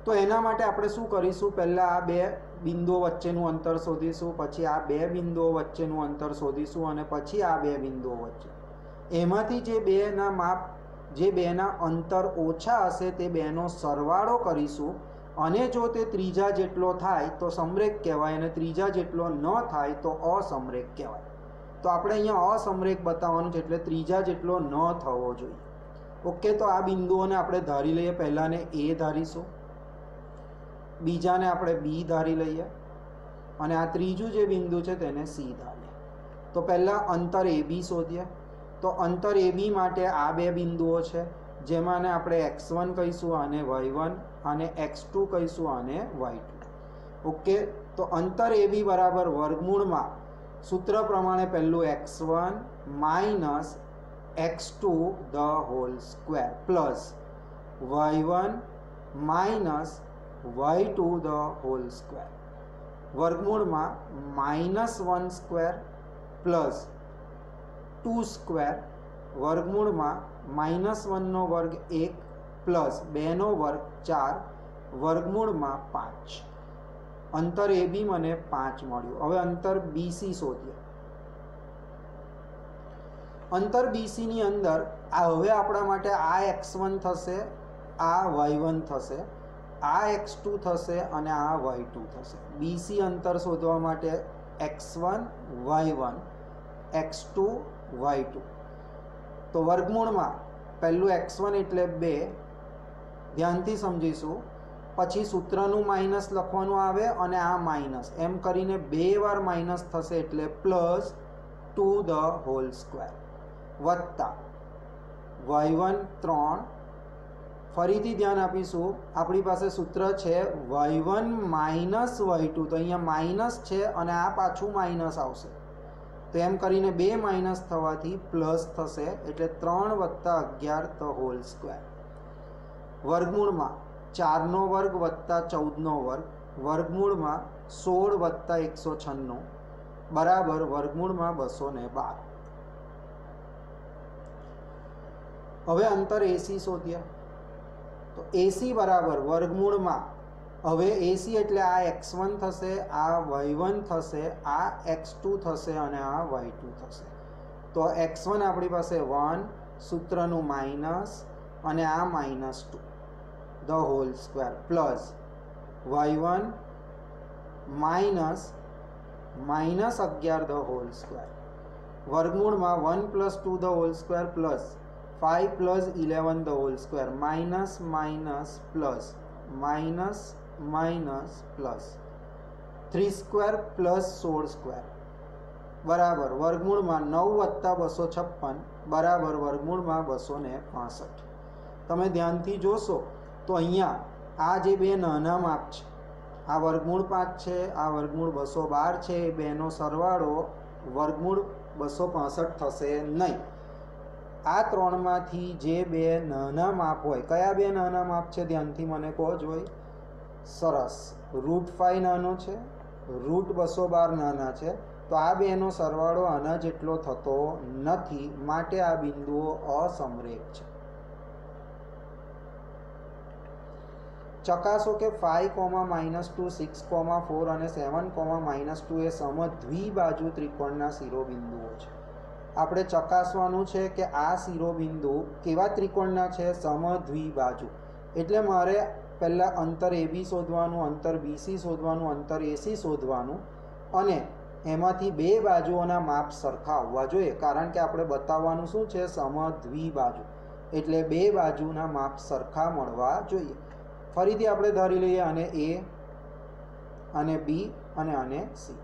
તો એના માટે આપણે શું કરીશું, પહેલાં આ બે બિંદુઓ વચ્ચેનું અંતર શોધીશું, પછી આ બે બિંદુઓ વચ્ચેનું અંતર શોધીશું અને પછી આ બે બિંદુઓ વચ્ચે એમાંથી જે બેના માપ, જે બેના અંતર ઓછા હશે તે બેનો સરવાળો કરીશું અને જો તે ત્રીજા જેટલો થાય તો સમરેખ કહેવાય અને ત્રીજા જેટલો ન થાય તો અસમરેખ કહેવાય. તો આપણે અહીંયા અસમરેખ બતાવવાનું છે એટલે ત્રીજા જેટલો ન થવો જોઈએ. ઓકે, તો આ બિંદુઓને આપણે ધારી લઈએ. પહેલાને એ ધારીશું, બીજાને આપણે બી ધારી લઈએ અને આ ત્રીજું જે બિંદુ છે તેને સી ધારીએ. તો પહેલાં અંતર એ બી શોધીએ. તો અંતર એ બી માટે આ બે બિંદુઓ છે જેમાંને આપણે x1 કહીશું અને y1 અને x2 કહીશું અને y2. ઓકે, તો અંતર એ બી બરાબર વર્ગમૂળમાં સૂત્ર પ્રમાણે પહેલું x1 minus x2 the whole square plus y1 minus y2 the whole square વર્ગમૂળમાં -1 સ્ક્વેર પ્લસ 2 સ્ક્વેર વર્ગમૂળમાં -1નો વર્ગ 1 પ્લસ 2નો વર્ગ 4 વર્ગમૂળમાં 5. અંતર એ બી મને 5 મળ્યું. હવે અંતર બીસી શોધીએ. અંતર બીસીની અંદર હવે આપણા માટે આ x1 થશે, આ y1 થશે, આ x2 થશે અને આ y2 થશે. બીસી અંતર શોધવા માટે x1 y1 x2 y2. તો વર્ગમૂળમાં પહેલું x1 એટલે 2, ધ્યાનથી સમજીશું. પછી સૂત્રનું માઇનસ લખવાનું આવે અને આ માઇનસ, એમ કરીને 2 વાર માઇનસ થશે એટલે પ્લસ 2 ધ હોલ સ્ક્વેર વત્તા y1 3. ફરીથી ધ્યાન આપીશું, આપણી પાસે સૂત્ર છે y1 માઇનસ y2. તો અહીંયા માઇનસ છે અને આ પાછું માઇનસ આવશે. તો એમ કરીને 2 માઇનસ થવાથી પ્લસ થશે એટલે 3 વત્તા 11 ધ હોલ સ્ક્વેર વર્ગમૂળમાં 4નો વર્ગ વત્તા 14નો વર્ગ વર્ગમૂળમાં 16 વત્તા 196 બરાબર વર્ગમૂળમાં 212. હવે અંતર એસી શોધીએ. તો એસી બરાબર વર્ગમૂળમાં, હવે એસી એટલે આ x1 થશે, આ y1 થશે, આ x2 થશે અને આ y2 થશે. તો x1 આપણી પાસે 1, સૂત્રનું માઇનસ અને આ -2 the whole square plus y1 -11 the whole square વર્ગમૂળમાં 1 + 2 the whole square plus 5 + 11 the whole square minus plus plus 3 square plus 16 square બરાબર વર્ગમૂળમાં 9 વત્તા 256 બરાબર વર્ગમૂળમાં 265. તમે ધ્યાનથી જોશો તો અહીંયા આ જે બે નાના માપ છે, આ વર્ગમૂળ 5 છે, આ વર્ગમૂળ 212 છે, એ બેનો સરવાળો વર્ગમૂળ 265 થશે નહીં. આ ત્રણમાંથી જે બે નાના માપ હોય, કયા બે નાના માપ છે ધ્યાનથી મને કહો જોઈ. સરસ, √5 નાનો છે, √212 નાના છે. તો આ બેનો સરવાળો આના જેટલો થતો નથી, માટે આ બિંદુઓ અસમરેખ છે. ચકાસો કે 5, -2, 6, 4 અને 7, -2 એ સમદ્વિબાજુ ત્રિકોણના શિરોબિંદુઓ છે. આપણે ચકાસવાનું છે કે આ શિરોબિંદુ કેવા ત્રિકોણના છે, સમદ્વિબાજુ. એટલે મારે પહેલાં અંતર એ બી શોધવાનું, અંતર બીસી શોધવાનું, અંતર એસી શોધવાનું અને એમાંથી બે બાજુઓના માપ સરખા હોવા જોઈએ. કારણ કે આપણે બતાવવાનું શું છે, સમદ્વિબાજુ. એટલે બે બાજુના માપ સરખા મળવા જોઈએ. ફરીથી આપણે ધારી લઈએ આને એ અને બી અને આને સી.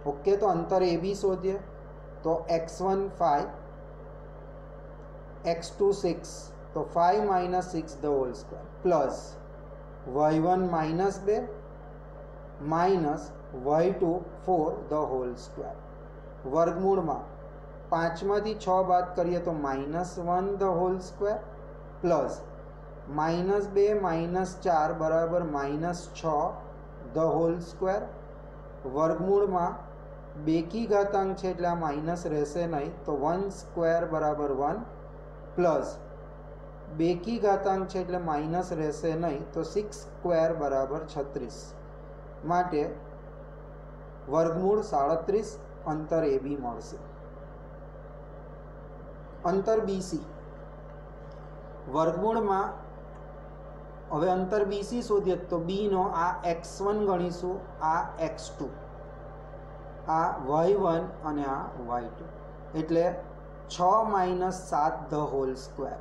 ઓકે, તો અંતર એ બી શોધીએ. તો x1 5, x2 6, તો 5 - 6 the whole square plus y1 -2 minus y2 4 the whole square વર્ગમૂળમાં 5માંથી 6 બાદ કરીએ તો -1 ધ હોલ સ્ક્વેર પ્લસ -2 -4 બરાબર -6 ધ હોલ સ્ક્વેર વર્ગમૂળમાં 2 કી ઘાતાંક છે એટલે આ માઇનસ રહેશે નહીં. તો 1 સ્ક્વેર બરાબર 1 પ્લસ બેકી ઘાતાંક છે એટલે માઇનસ રહેશે નહીં, તો 6² બરાબર 36, માટે વર્ગમૂળ 37 અંતર AB મળશે. અંતર BC વર્ગમૂળમાં હવે અંતર BC શોધીએ તો B નો આ x1 ગણીશું, આ x2, આ y1 અને આ y2, એટલે 6 - 7 the whole square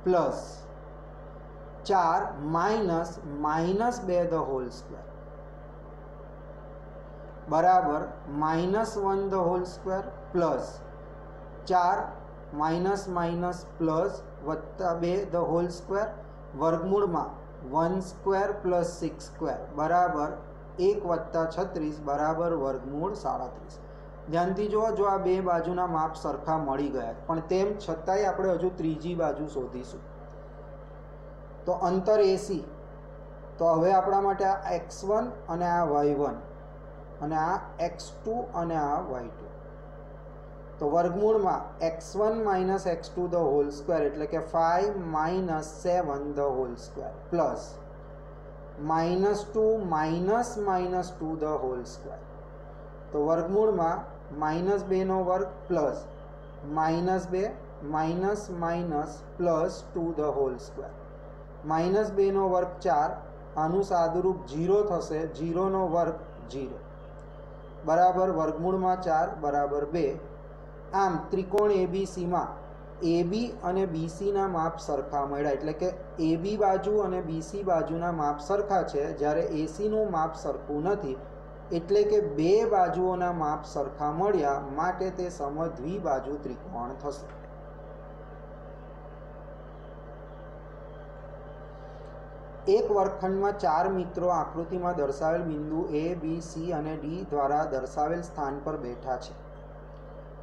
plus 4 -2 the whole square બરાબર -1 the whole square plus 4 plus વત્તા 2 ધ હોલ સ્ક્વેર વર્ગમૂળમાં 1² પ્લસ 6² બરાબર 1 વત્તા 36 બરાબર વર્ગમૂળ 37. ધ્યાનથી જુઓ, જો આ બે બાજુના માપ સરખા મળી ગયા, પણ તેમ છતાંય આપણે હજુ ત્રીજી બાજુ શોધીશું. તો અંતર AC, તો હવે આપણા માટે આ x1 અને આ y1 અને આ x2 અને આ y2, તો વર્ગમૂળમાં x1 - x2 the whole square એટલે કે 5 - 7 the whole square plus -2 -2 the whole square, તો વર્ગમૂળમાં -2 નો વર્ગ plus -2 plus 2 the whole square, -2 નો વર્ગ 4, આનું સાદુરૂપ 0 થશે, 0 નો વર્ગ 0 બરાબર વર્ગમૂળમાં 4 બરાબર 2. આમ ત્રિકોણ ABCમાં AB અને BC ના માપ સરખા મળ્યા, એટલે કે AB બાજુ અને BC બાજુના માપ સરખા છે, જ્યારે AC નું માપ સરખું નથી, એટલે કે બે બાજુઓના માપ સરખા મળ્યા, માટે તે સમદ્વિબાજુ ત્રિકોણ થશે. એક વર્ગખંડમાં 4 મિત્રો આકૃતિમાં દર્શાવેલ બિંદુ A, B, C અને D દ્વારા દર્શાવેલ સ્થાન પર બેઠા છે.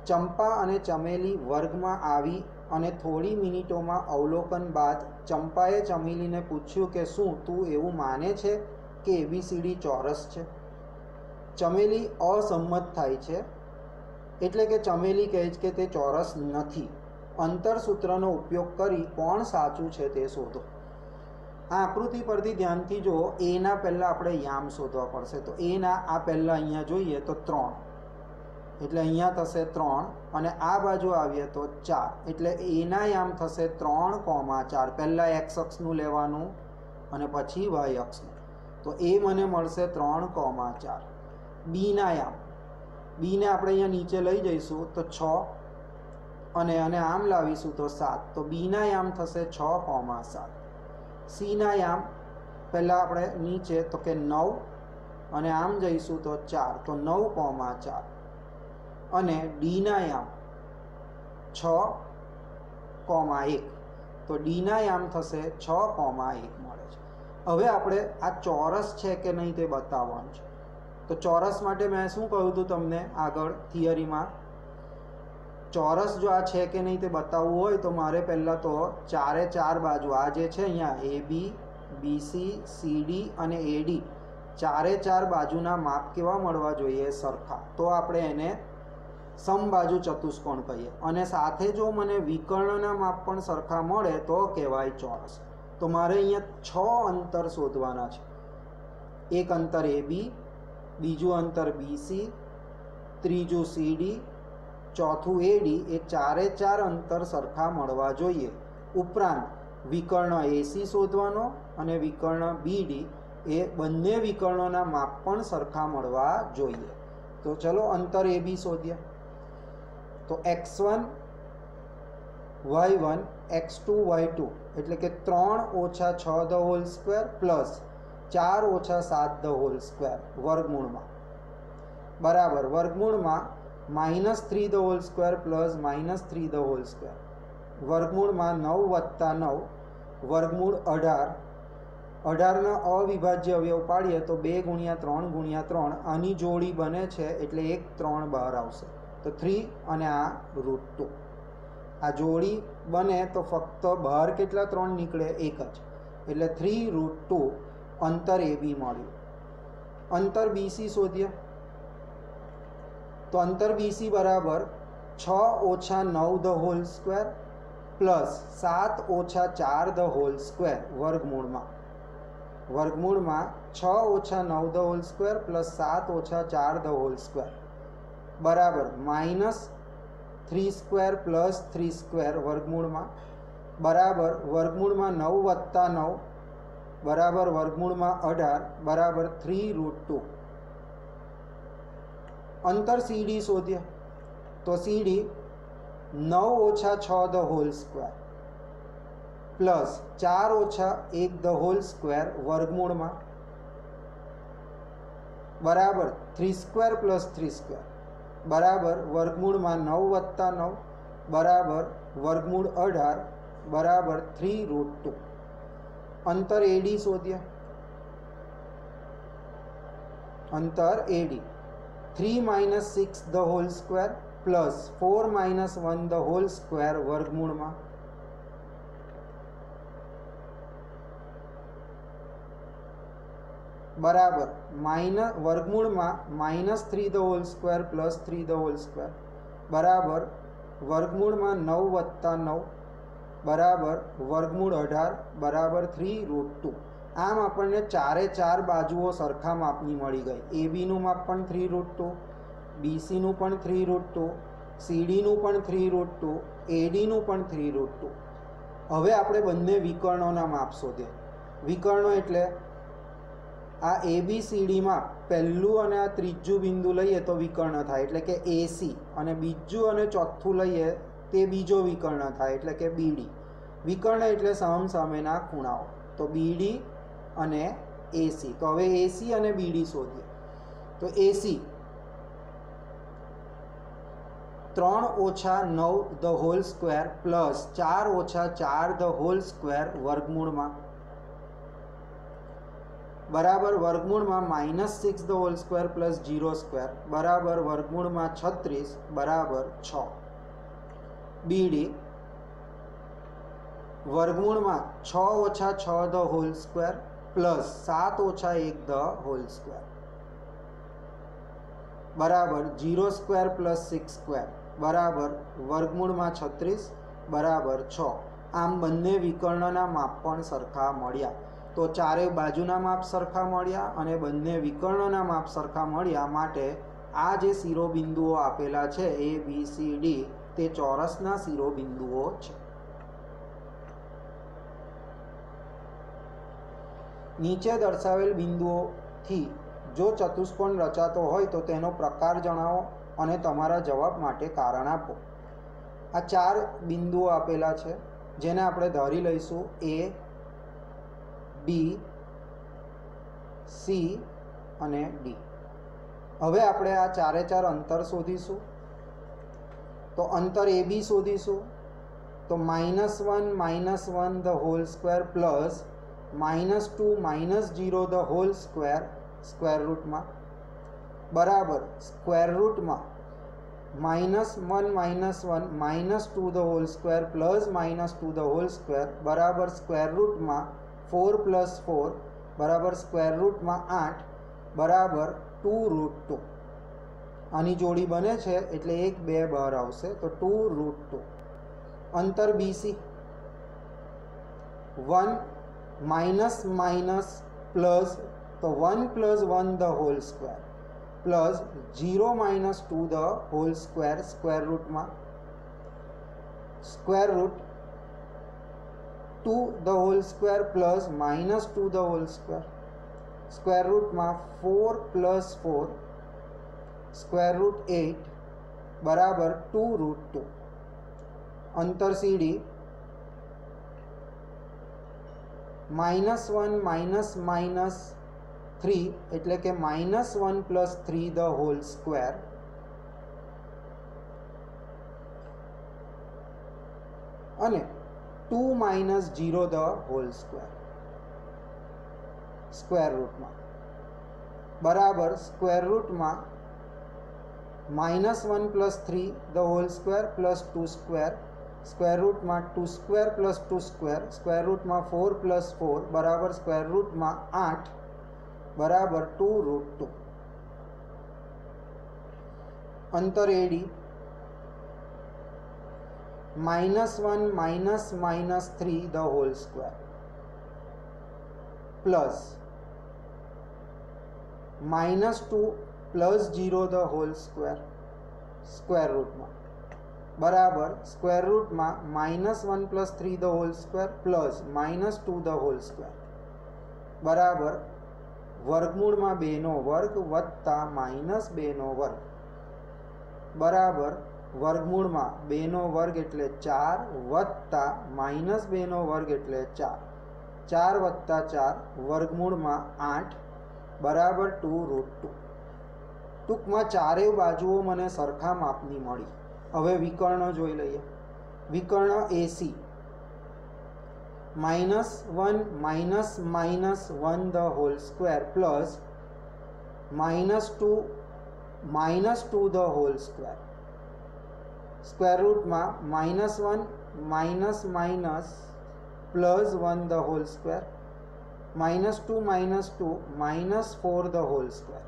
ચંપા અને ચમેલી વર્ગમાં આવી અને થોડી મિનિટોમાં અવલોકન બાદ ચંપાએ ચમેલીને પૂછ્યું કે શું તું એવું માને છે કે ABCD ચોરસ છે? ચમેલી અસંમત થાય છે, એટલે કે ચમેલી કહે છે કે તે ચોરસ નથી. અંતર સૂત્રનો ઉપયોગ કરી કોણ સાચું છે તે શોધો. આ આકૃતિ પરથી ધ્યાનથી જુઓ, A ના પહેલાં આપણે યામ શોધવા પડશે. તો A ના આ પહેલાં અહીંયા જોઈએ તો 3, એટલે અહીંયા થશે 3, અને આ બાજુ આવીએ તો 4, એટલે A ના યામ થશે 3,4. પહેલાં x અક્ષનું લેવાનું અને પછી y અક્ષનું, તો A મને મળશે 3,4. B ના યામ, B ને આપણે અહીંયા નીચે લઈ જઈશું તો 6, અને આમ લાવીશું તો 7, તો B ના યામ થશે 6,7. C ના યામ પહેલાં આપણે નીચે તો કે 9, અને આમ જઈશું તો 4, તો 9,4. અને D ના યામ 6,1, તો D ના યામ થશે 6,1 મળે છે. હવે આપણે આ ચોરસ છે કે નહીં તે બતાવવાનું છે. તો ચોરસ માટે મેં શું કહ્યું હતું તમને આગળ થિયરીમાં, ચોરસ જો આ છે કે નહીં તે બતાવવું હોય તો મારે પહેલાં તો 4 બાજુ, આ જે છે અહીંયા AB, BC, CD અને AD, 4 બાજુના માપ કેવા મળવા જોઈએ? સરખા. તો આપણે એને સમબાજુ ચતુષ્કોણ કહીએ, અને સાથે જો મને વિકર્ણના માપ પણ સરખા મળે તો કહેવાય ચોરસ. તો મારે અહીંયા 6 અંતર શોધવાના છે. એક અંતર AB, બીજું અંતર BC, ત્રીજું CD, ચોથું AD, એ 4 અંતર સરખા મળવા જોઈએ. ઉપરાંત વિકર્ણ AC શોધવાનો અને વિકર્ણ BD, એ બંને વિકર્ણોના માપ પણ સરખા મળવા જોઈએ. તો ચલો અંતર AB શોધીએ. તો x1 y1 x2 y2 એટલે કે 3 - 6 the whole square plus 4 - 7 the whole square વર્ગમૂળમાં બરાબર વર્ગમૂળમાં -3 the whole square plus -3 the whole square વર્ગમૂળમાં 9 વત્તા 9 વર્ગમૂળ 18. 18ના અવિભાજ્ય અવયવ પાડીએ તો 2 × 3 × 3, આની જોડી બને છે એટલે 1 3 બહાર આવશે, તો 3 અને આ √2. આ જોડી બને તો ફક્ત બહાર કેટલા 3 નીકળે? 1 જ, એટલે 3√2 અંતર AB મળ્યું. અંતર BC શોધીએ. તો અંતર BC બરાબર 6 - 9 ધ હોલ સ્ક્વેર પ્લસ 7 ઓછા 4 ધ હોલ સ્ક્વેર વર્ગમૂળમાં 6 ઓછા 9 ધ હોલ સ્ક્વેર પ્લસ 7 ઓછા 4 ધ હોલ સ્ક્વેર બરાબર -3 સ્ક્વેર પ્લસ 3 સ્ક્વેર વર્ગમૂળમાં બરાબર વર્ગમૂળમાં 9 વત્તા 9 બરાબર વર્ગમૂળમાં 18 બરાબર 3√2। અંતર સીડી શોધીએ તો સીડી 9 ઓછા 6 ધ હોલ સ્ક્વેર પ્લસ 4 ઓછા 1 ધ હોલ સ્ક્વેર વર્ગમૂળમાં બરાબર 3 સ્ક્વેર પ્લસ 3 સ્ક્વેર બરાબર વર્ગમૂળમાં 9 વત્તા 9 બરાબર વર્ગમૂળ 18 બરાબર 3√2। અંતર એડી શોધીએ અંતર એડી 3 - 6 the whole square plus 4 - 1 the whole square વર્ગમૂળમાં બરાબર વર્ગમૂળમાં -3 the whole square plus 3 the whole square બરાબર વર્ગમૂળમાં 9 વત્તા 9 બરાબર વર્ગમૂળ 18 બરાબર 3√2। આમ આપણને ચારે ચાર બાજુઓ સરખા માપની મળી ગઈ। એબીનું માપ પણ 3√2, બીસીનું પણ 3√2, સીડીનું પણ 3√2, એડીનું પણ 3√2। હવે આપણે બંને વિકર્ણોના માપ શોધીએ। વિકર્ણો એટલે આ એબીસીડીમાં પહેલું અને આ ત્રીજું બિંદુ લઈએ તો વિકર્ણ થાય એટલે કે એસી, અને બીજું અને ચોથું લઈએ તે બીજો વિકર્ણ થાય એટલે કે બીડી। વિકર્ણ એટલે સામસામેના ખૂણાઓ, તો બીડી અને એસી। તો હવે એસી અને બીડી શોધીએ તો એસી 3 ઓછા 9 ધ હોલ સ્ક્વેર પ્લસ 4 ઓછા 4 ધ હોલ સ્ક્વેર વર્ગમૂળમાં બરાબર વર્ગમૂળમાં -6 the whole square plus 0 square બરાબર વર્ગમૂળમાં 36 બરાબર 6। બીડી વર્ગમૂળમાં 6 ઓછા 6 ધ હોલ સ્ક્વેર પ્લસ 7 ઓછા 1 ધ હોલ સ્ક્વેર બરાબર 0 સ્ક્વેર પ્લસ 6 સ્ક્વેર બરાબર વર્ગમૂળમાં 36 બરાબર 6। આમ બંને વિકર્ણના માપ પણ સરખા મળ્યા। તો ચારે બાજુના માપ સરખા મળ્યા અને બંને વિકર્ણના માપ સરખા મળ્યા માટે આ જે શિરોબિંદુઓ આપેલા છે એ બી સી ડી તે ચોરસના શિરોબિંદુઓ છે। નીચે દર્શાવેલ બિંદુઓથી જો ચતુષ્કોણ રચાતો હોય તો તેનો પ્રકાર જણાવો અને તમારા જવાબ માટે કારણ આપો। આ ચાર બિંદુઓ આપેલા છે જેને આપણે ધારી લઈશું એ, બી, સી અને ડી। હવે આપણે આ ચારે ચાર અંતર શોધીશું। તો અંતર એ બી શોધીશું તો -1 - 1 the whole square plus -2 - 0 the whole square square રૂટમાં બરાબર સ્ક્વેર રૂટમાં -1 - 1 -2 the whole square plus -2 the whole square બરાબર સ્ક્વેર રૂટમાં 4 + 4 બરાબર સ્ક્વેર રૂટમાં 8 બરાબર 2√2। આની જોડી બને છે એટલે 1 2 બહાર આવશે તો 2√2। અંતર બીસી 1 - પ્લસ તો 1 + 1 the whole square plus 0 - 2 the whole square square રૂટમાં square root 2 the whole square plus -2 the whole square square રૂટમાં 4 + 4 સ્ક્વેર રૂટ 8 બરાબર 2√2। અંતર સીડી -1 - -3 એટલે કે -1 + 3 ધ હોલ સ્ક્વેર અને 2 - 0 ધ હોલ સ્ક્વેર સ્ક્વેર રૂટમાં બરાબર સ્ક્વેર રૂટમાં -1 + 3 the whole square plus 2 square square રૂટમાં 2 સ્ક્વેર પ્લસ 2 સ્ક્વેર સ્ક્વેર રૂટમાં 4 + 4 બરાબર સ્ક્વેર રૂટમાં 8 બરાબર 2√2। અંતર એડી -1 minus 3 the whole square plus -2 plus 0 the whole square square root में बराबर स्क्वेर रूट में -1 plus 3 the whole square plus -2 the whole square बराबर वर्गमूल में 2 નો વર્ગ वत्ता -2 નો વર્ગ बराबर वर्गमूल में 2 નો વર્ગ એટલે 4 वत्ता -2 નો વર્ગ એટલે 4 4 वत्ता 4 वर्गमूल में 8 बराबर 2√2 टूंक में चारे बाजुओ मने सरखा मापनी मळी। हवे विकर्ण जोई लईए। विकर्ण AC -1 -1 the whole square plus -2 the whole square square root में -1 plus 1 the whole square -2 -4 the whole square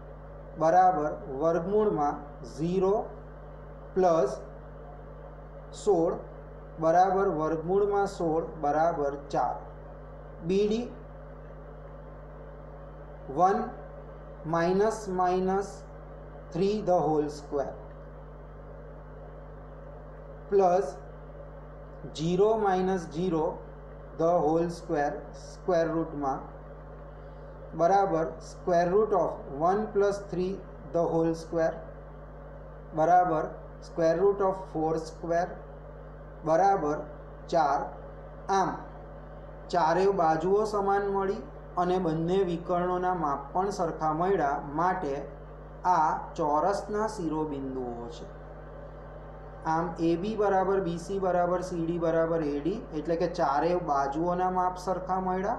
बराबर वर्गमूल में 0 plus 16 बराबर वर्गमूल में 16 बराबर 4 BD 1 -3 the whole square plus 0 -0 the whole square square root में बराबर square root of 1 plus 3 the whole square बराबर स्क्वेर रूट ऑफ 4 स्क्वेर बराबर 4 आम चारे बाजुओ समान मळी अने बंने विकर्णोना माप पण सरखा मळ्या माटे आ चौरसना शिरोबिंदुओ छे। आम AB बराबर BC बराबर CD बराबर AD एटले के चारे बाजुओना माप सरखा मळ्या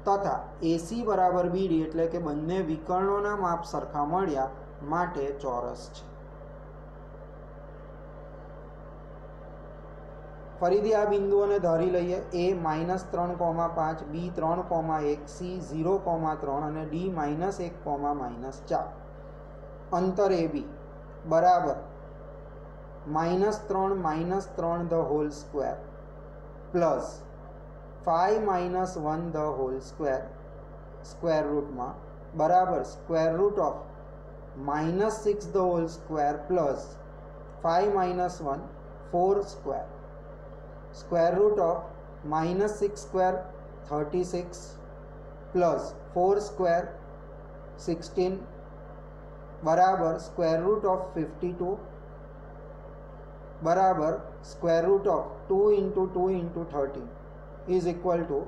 तथा AC बराबर BD एटले के बंने विकर्णोना माप सरखा मळ्या माटे चौरस छे। फरीथी आ बिंदुओने धरी लईए A -3,5 B 3,1 C 0,3 અને D -1,-4 अंतर AB बराबर -3 the whole square plus 5 -1 the whole square square root में बराबर square root of -6 the whole square plus 5 -1 4 square square root of -6 square 36 plus 4 square 16 बराबर स्क्वेर रूट ऑफ 52 बराबर square root of 2 × 2 × 13 is equal to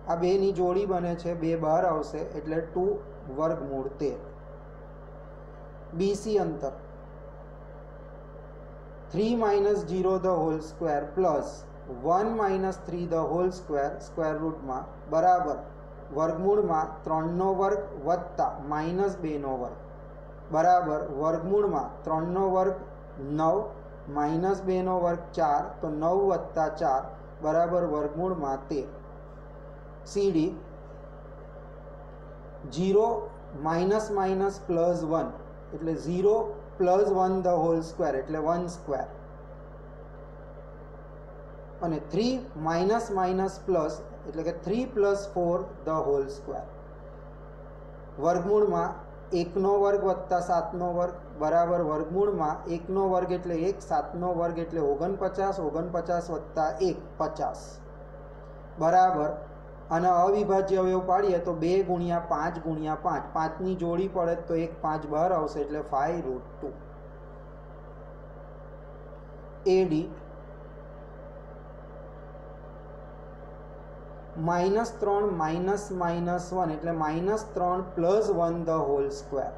आ बेनी जोड़ी बने छे 2 बहार आवशे एटले 2 वर्गमूल 13। BC अंतर 3 -0 the whole square plus 1 -3 the whole square square root में बराबर वर्गमूल में 3 નો વર્ગ वत्ता -2 નો વર્ગ बराबर वर्गमूल में 3 નો વર્ગ 9 -2 નો વર્ગ 4 तो 9 वत्ता 4 बराबर वर्गमूल में 13। CD 0 -+ 1 एटले 0 + 1 the whole square एटले 1 स्क्वेर અને 3 - એટલે કે 3 + 4 the whole square वर्गमूल में 1 નો વર્ગ વત્તા 7 નો વર્ગ बराबर वर्गमूल में 1 નો વર્ગ એટલે 1 7 નો વર્ગ એટલે 49 49 વત્તા 1 50 बराबर અને અવિભાજ્ય અવયવ પાડીએ તો 2 × 5 × 5 5 ની જોડી પડે તો 1 5 બહાર આવશે એટલે 5√2 AD -3 -1 એટલે -3 + 1 the whole square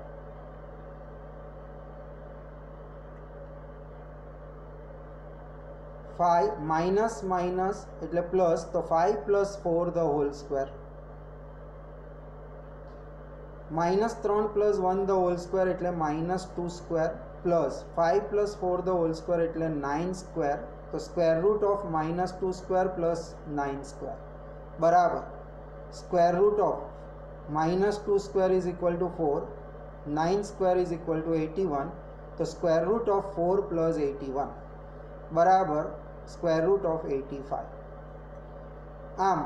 5 माइनस એટલે प्लस तो 5 + 4 the whole square -3 + 1 the whole square એટલે -2 square plus 5 + 4 the whole square એટલે 9 स्क्वेर तो square root of -2 square plus 9 square बराबर square root of -2 square is equal to 4 9 square is equal to 81 तो square root of 4 + 81 બરાબર √85। આમ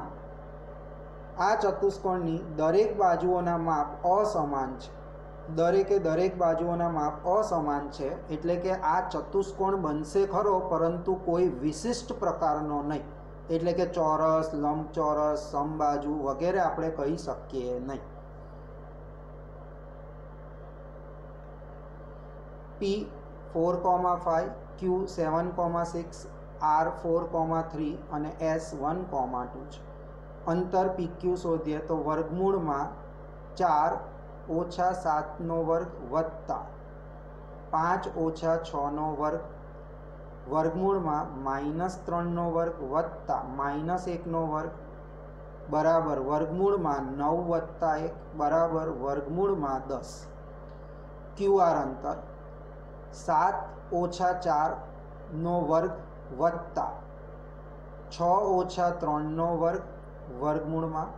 આ ચતુષ્કોણની દરેક બાજુઓના માપ અસમાન છે, દરેક બાજુઓના માપ અસમાન છે, એટલે કે આ ચતુષ્કોણ બનશે ખરો પરંતુ કોઈ વિશિષ્ટ પ્રકારનો નહીં, એટલે કે ચોરસ, લંબચોરસ, સમબાજુ વગેરે આપણે કહી શકીએ નહીં। P 4,5, Q 7,6, R 4,3 અને S 1,2 છે। અંતર PQ શોધીએ તો વર્ગમૂળમાં 4 ઓછા 7નો વર્ગ વત્તા 5 ઓછા 6નો વર્ગ, વર્ગમૂળમાં -3નો વર્ગ વત્તા -1નો વર્ગ બરાબર વર્ગમૂળમાં 9 વત્તા 1 બરાબર વર્ગમૂળમાં 10। QR અંતર 7 ઓછા 4નો વર્ગ વત્તા 6 ઓછા 3નો વર્ગ વર્ગમૂળમાં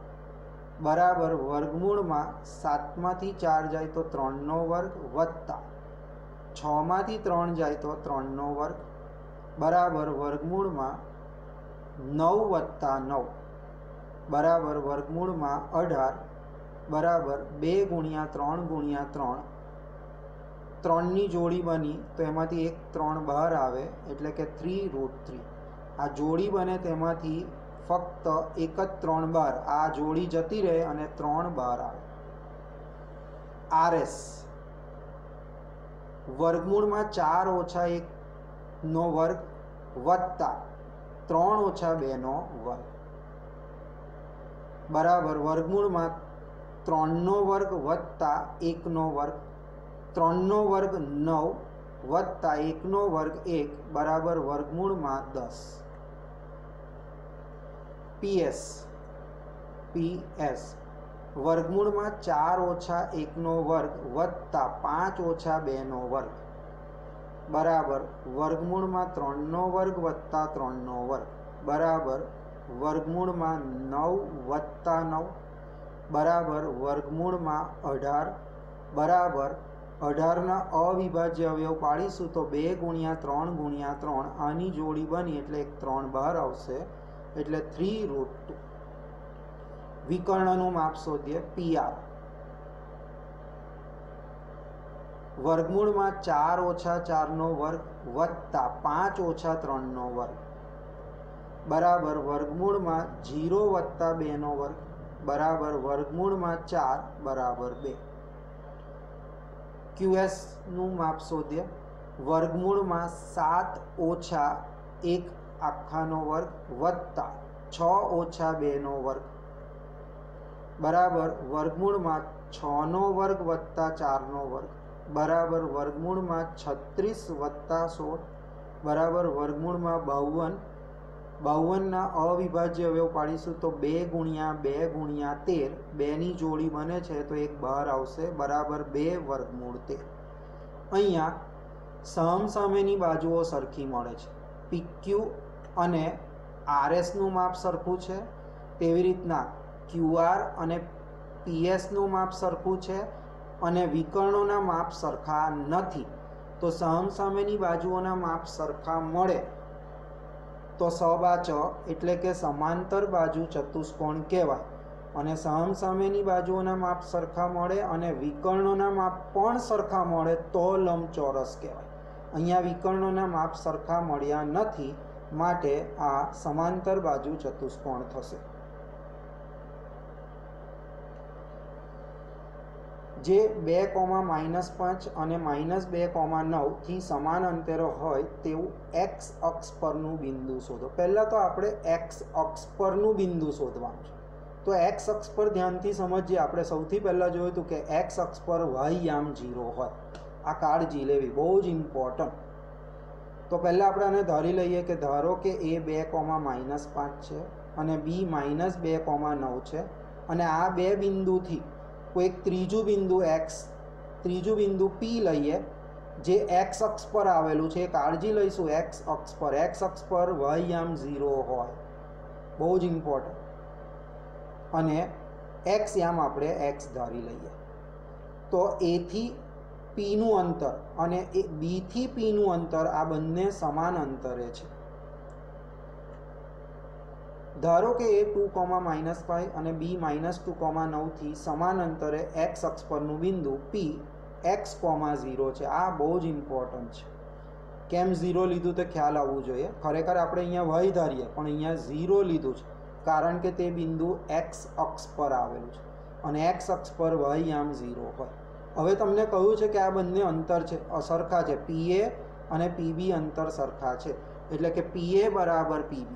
બરાબર વર્ગમૂળમાં 7માંથી 4 જાય તો 3નો વર્ગ વત્તા 6માંથી 3 જાય તો 3નો વર્ગ બરાબર વર્ગમૂળમાં 9 વત્તા 9 બરાબર વર્ગમૂળમાં 18 બરાબર 2 ગુણ્યા 3 ગુણ્યા 3, 3ની જોડી બની તો એમાંથી એક 3 બહાર આવે એટલે કે 3√3। આ જોડી બને તેમાંથી ફક્ત એક જ 3 બહાર, આ જોડી જતી રહે અને 3 બહાર આવે। RS વર્ગમૂળમાં 4 ઓછા 1નો વર્ગ વત્તા 3 ઓછા 2નો વર્ગ બરાબર વર્ગમૂળમાં 3નો વર્ગ વત્તા 1નો વર્ગ, 3નો વર્ગ 9 વત્તા 1નો વર્ગ 1 બરાબર વર્ગમૂળમાં 10। PS વર્ગમૂળમાં 4 ઓછા 1નો વર્ગ વત્તા 5 ઓછા 2નો વર્ગ બરાબર વર્ગમૂળમાં 3નો વર્ગ વત્તા 3નો વર્ગ બરાબર વર્ગમૂળમાં 9 વત્તા 9 બરાબર વર્ગમૂળમાં 18 બરાબર 18ના અવિભાજ્ય અવયવ પાડીશું તો 2 ગુણ્યા 3 ગુણ્યા 3, આની જોડી બની એટલે એક 3 બહાર આવશે એટલે 3√2। વિકર્ણનું માપ શોધીએ। PR વર્ગમૂળમાં 4 ઓછા 4નો વર્ગ વત્તા 5 ઓછા 3નો વર્ગ બરાબર વર્ગમૂળમાં 0 વત્તા 2નો વર્ગ બરાબર વર્ગમૂળમાં 4 બરાબર 2। QS નું માપ શોધીએ। વર્ગમૂળમાં 7 ઓછા 1 આખાનો વર્ગ વત્તા 6 ઓછા 2નો વર્ગ બરાબર વર્ગમૂળમાં 6નો વર્ગ વત્તા 4નો વર્ગ બરાબર વર્ગમૂળમાં 36 વત્તા 16 બરાબર વર્ગમૂળમાં 52। 52ના અવિભાજ્ય અવયવ પાડીશું તો 2 ગુણ્યા 2 ગુણ્યા 13, 2ની જોડી બને છે તો એક બહાર આવશે બરાબર 2 વર્ગમૂળ 13। અહીંયા સામસામેની બાજુઓ સરખી મળે છે, PQ અને RSનું માપ સરખું છે, તેવી રીતના QR અને PSનું માપ સરખું છે અને વિકર્ણોના માપ સરખા નથી। તો સામસામેની બાજુઓના માપ સરખા મળે તો સબાચ એટલે કે સમાંતર બાજુ ચતુષ્કોણ કહેવાય, અને સામસામેની બાજુઓના માપ સરખા મળે અને વિકર્ણોના માપ પણ સરખા મળે તો લંબચોરસ કહેવાય। અહીંયા વિકર્ણોના માપ સરખા મળ્યા નથી, માટે આ સમાંતર બાજુ ચતુષ્કોણ થશે। જે 2,-5 અને -2,9 થી સમાન અંતરે હોય તેવું x અક્ષ પરનું બિંદુ શોધો। પહેલાં તો આપણે x અક્ષ પરનું બિંદુ શોધવાનું છે, તો x અક્ષ પર ધ્યાનથી સમજીએ। આપણે સૌથી પહેલાં જોયું હતું કે x અક્ષ પર y-યામ 0 હોય, આ કાળજી લેવી બહુ જ ઇમ્પોર્ટન્ટ। તો પહેલાં આપણે આને ધારી લઈએ કે ધારો કે A 2,-5 છે અને B -2,9 છે, અને આ બે બિંદુથી કોઈ એક ત્રીજું બિંદુ P લઈએ જે x અક્ષ પર આવેલું છે। કાળજી લઈશું x અક્ષ પર y-યામ 0 હોય, બહુ જ ઇમ્પોર્ટન્ટ, અને x યામ આપણે x ધારી લઈએ। તો A થી પીનું અંતર અને એ બીથી પીનું અંતર આ બંને સમાન અંતરે છે. ધારો કે એ 2,-5 અને બી -2,9 થી સમાન અંતરે એક્સ અક્ષ પરનું બિંદુ પી x,0 છે. આ બહુ જ ઇમ્પોર્ટન્ટ છે. કેમ 0 લીધું તે ખ્યાલ આવવું જોઈએ. ખરેખર આપણે અહીંયા y ધારીએ પણ અહીંયા 0 લીધું છે કારણ કે તે બિંદુ x અક્ષ પર આવેલું છે અને x અક્ષ પર y આમ 0 હોય. હવે તમને કહ્યું છે કે આ બંને અંતર છે સરખા છે, PA અને PB અંતર સરખા છે, એટલે કે PA બરાબર PB.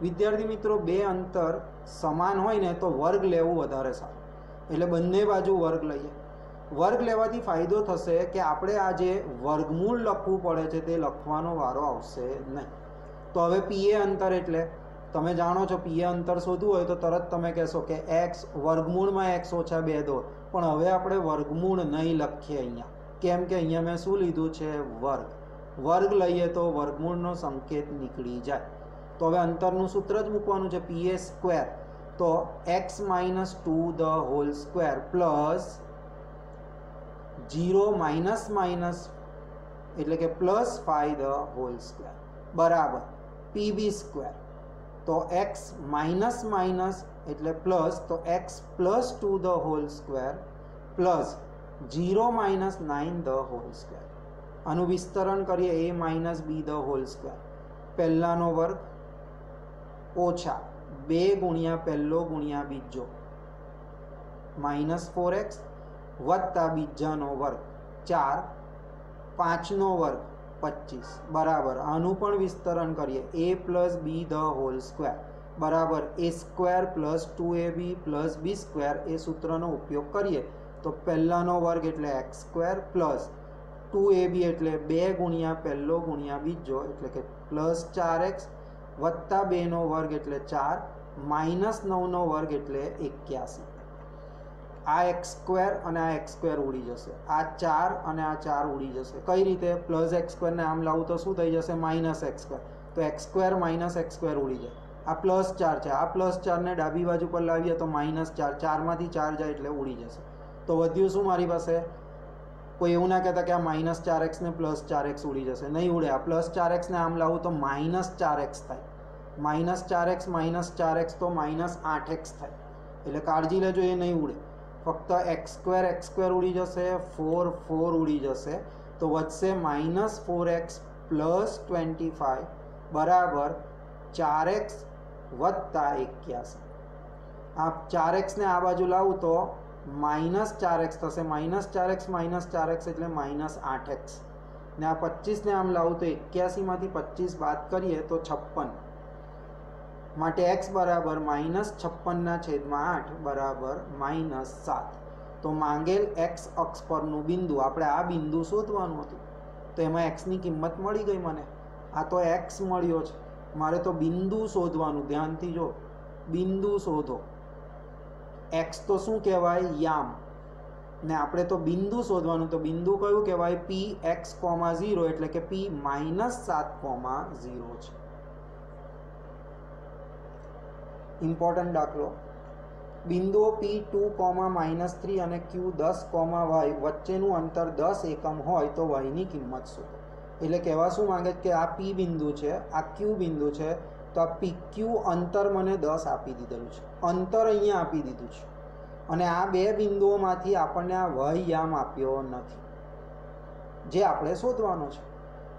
વિદ્યાર્થી મિત્રો, બે અંતર સમાન હોય ને તો વર્ગ લેવું વધારે સારું, એટલે બંને બાજુ વર્ગ લઈએ. વર્ગ લેવાથી ફાયદો થશે કે આપણે આ જે વર્ગમૂળ લખવું પડે છે તે લખવાનો વારો આવશે નહીં. તો હવે PA અંતર એટલે તમે જાણો છો, PA અંતર શોધવું હોય તો તરત તમે કહેશો કે x વર્ગમૂળમાં x ઓછા 2 દો, પણ હવે આપણે વર્ગમૂળ નહીં લખીએ અહીંયા. કેમ કે અહીંયા મેં શું લીધું છે? વર્ગ. વર્ગ લઈએ તો વર્ગમૂળનો સંકેત નીકળી જાય. તો હવે અંતરનું સૂત્ર જ મૂકવાનું છે, PA². તો x - 2 the whole square plus 0 - એટલે કે +5 ધ હોલ સ્ક્વેર બરાબર PB². તો x - એટલે પ્લસ, તો x +2 the whole square plus 0 - 9 the whole square. આનું વિસ્તરણ કરીએ, a - b the whole square. પહેલાનો વર્ગ ઓછા 2 ગુણ્યા પહેલો ગુણ્યા બીજો -4x વત્તા બીજાનો વર્ગ 4, 5નો વર્ગ 25 બરાબર. આનું પણ વિસ્તરણ કરીએ, a + b the whole square બરાબર a² + 2ab + b². એ સૂત્રનો ઉપયોગ કરીએ તો પહેલાનો વર્ગ એટલે x² પ્લસ 2ab એટલે 2 ગુણ્યા પહેલો ગુણ્યા બીજો એટલે કે +4x વત્તા 2નો વર્ગ એટલે 4 -9નો વર્ગ એટલે 81. આ x² અને આ x² ઉડી જશે, આ 4 અને આ 4 ઉડી જશે. કઈ રીતે? +x² ને આમ લાવું તો શું થઈ જશે? -x². તો x² - x² ઉડી જાય. આ +4 છે, આ +4 ને ડાબી બાજુ પર લાવીએ તો -4, 4માંથી 4 જાય એટલે ઉડી જશે. તો વધ્યું શું મારી પાસે? કોઈ એવું ના કહેતા કે આ -4x ને +4x ઉડી જશે, નહીં ઉડે. આ +4x ને આમ લાવું તો -4x થાય, -4x - 4x તો -8x થાય. એટલે કાળજી લેજો, એ નહીં ઉડે. ફક્ત x² ઉડી જશે, 4 ઉડી જશે. તો વધશે -4x + 25 બરાબર 4x વત્તા 81. આ 4x ને આ બાજુ લાવું તો -4x થશે, -4x - 4x એટલે -8x. ને આ 25 ને આમ લાવું તો 81માંથી 25 બાદ કરીએ તો 56. માટે x બરાબર -56/8 બરાબર -7. તો માંગેલ x અક્ષ પરનું બિંદુ, આપણે આ બિંદુ શોધવાનું હતું તો એમાં x ની કિંમત મળી ગઈ મને. આ તો x મળ્યો છે, મારે તો બિંદુ શોધવાનું. ધ્યાનથી જો, બિંદુ શોધો. x તો શું કહેવાય? યામ. ને આપણે તો બિંદુ શોધવાનું, તો બિંદુ કયું કહેવાય? Px,0 એટલે કે p -7,0 છે. ઇમ્પોર્ટન્ટ દાખલો, બિંદુઓ P2,-3 અને Q10,y વચ્ચેનું અંતર 10 એકમ હોય તો y ની કિંમત શોધો. એટલે કહેવા શું માંગે કે આ P બિંદુ છે, આ Q બિંદુ છે, તો આ PQ અંતર મને 10 આપી દીધેલું છે, અંતર અહીંયા આપી દીધું છે, અને આ બે બિંદુઓમાંથી આપણને આ y યામ આપ્યો નથી જે આપણે શોધવાનો છે.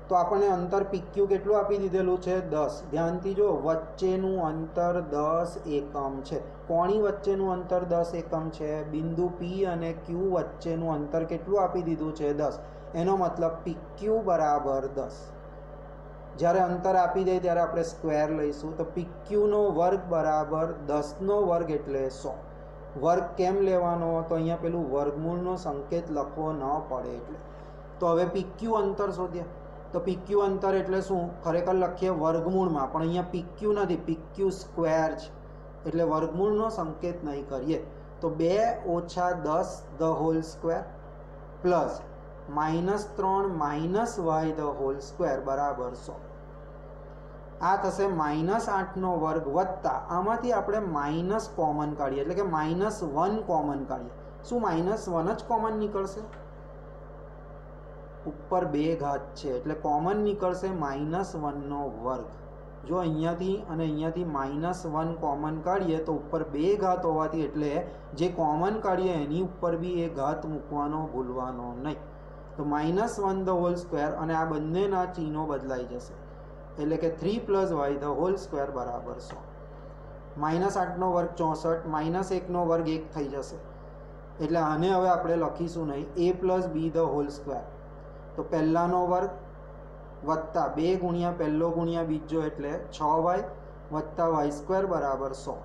તો આપણને અંતર PQ કેટલું આપી દીધેલું છે? 10. ધ્યાનથી જો, વચ્ચેનું અંતર 10 એકમ છે. કોની વચ્ચેનું અંતર 10 એકમ છે? બિંદુ P અને Q વચ્ચેનું અંતર કેટલું આપી દીધું છે? 10. એનો મતલબ PQ બરાબર 10. જ્યારે અંતર આપી દે ત્યારે આપણે સ્ક્વેર લઈશું, તો PQ નો વર્ગ બરાબર 10નો વર્ગ એટલે 100. વર્ગ કેમ લેવાનો? તો અહીંયા પેલું વર્ગમૂળનો સંકેત લખવો ન પડે એટલે. તો હવે PQ અંતર શોધીએ. તો PQ અંતર એટલે શું? ખરેખર લખીએ વર્ગમૂળમાં, પણ અહીંયા PQ નથી, PQ² છે, એટલે વર્ગમૂળનો સંકેત નહીં કરીએ. તો 2 - 10 the whole square plus -3 - y the whole square બરાબર 100. આ થશે -8નો વર્ગ વત્તા, આમાંથી આપણે માઇનસ કોમન કાઢીએ, એટલે કે -1 કોમન કાઢીએ. શું -1 જ કોમન નીકળશે? ઉપર 2 ઘાત છે એટલે કોમન નીકળશે -1નો વર્ગ. જો અહીંયાથી અને અહીંયાથી -1 કોમન કાઢીએ તો ઉપર 2 ઘાત હોવાથી એટલે જે કોમન કાઢીએ એની ઉપર બી એ ઘાત મૂકવાનો ભૂલવાનો નહીં. તો -1 ધ હોલ સ્ક્વેર અને આ બંનેના ચિહ્નો બદલાઈ જશે એટલે કે 3 + y ધ હોલ સ્ક્વેર બરાબર 100. -8નો વર્ગ 64, -1નો વર્ગ 1 થઈ જશે એટલે આને હવે આપણે લખીશું નહીં a + b the whole square. તો પહેલાનો વર્ગ વત્તા 2 ગુણ્યા પહેલો ગુણ્યા બીજો એટલે 6y વત્તા y² બરાબર 100.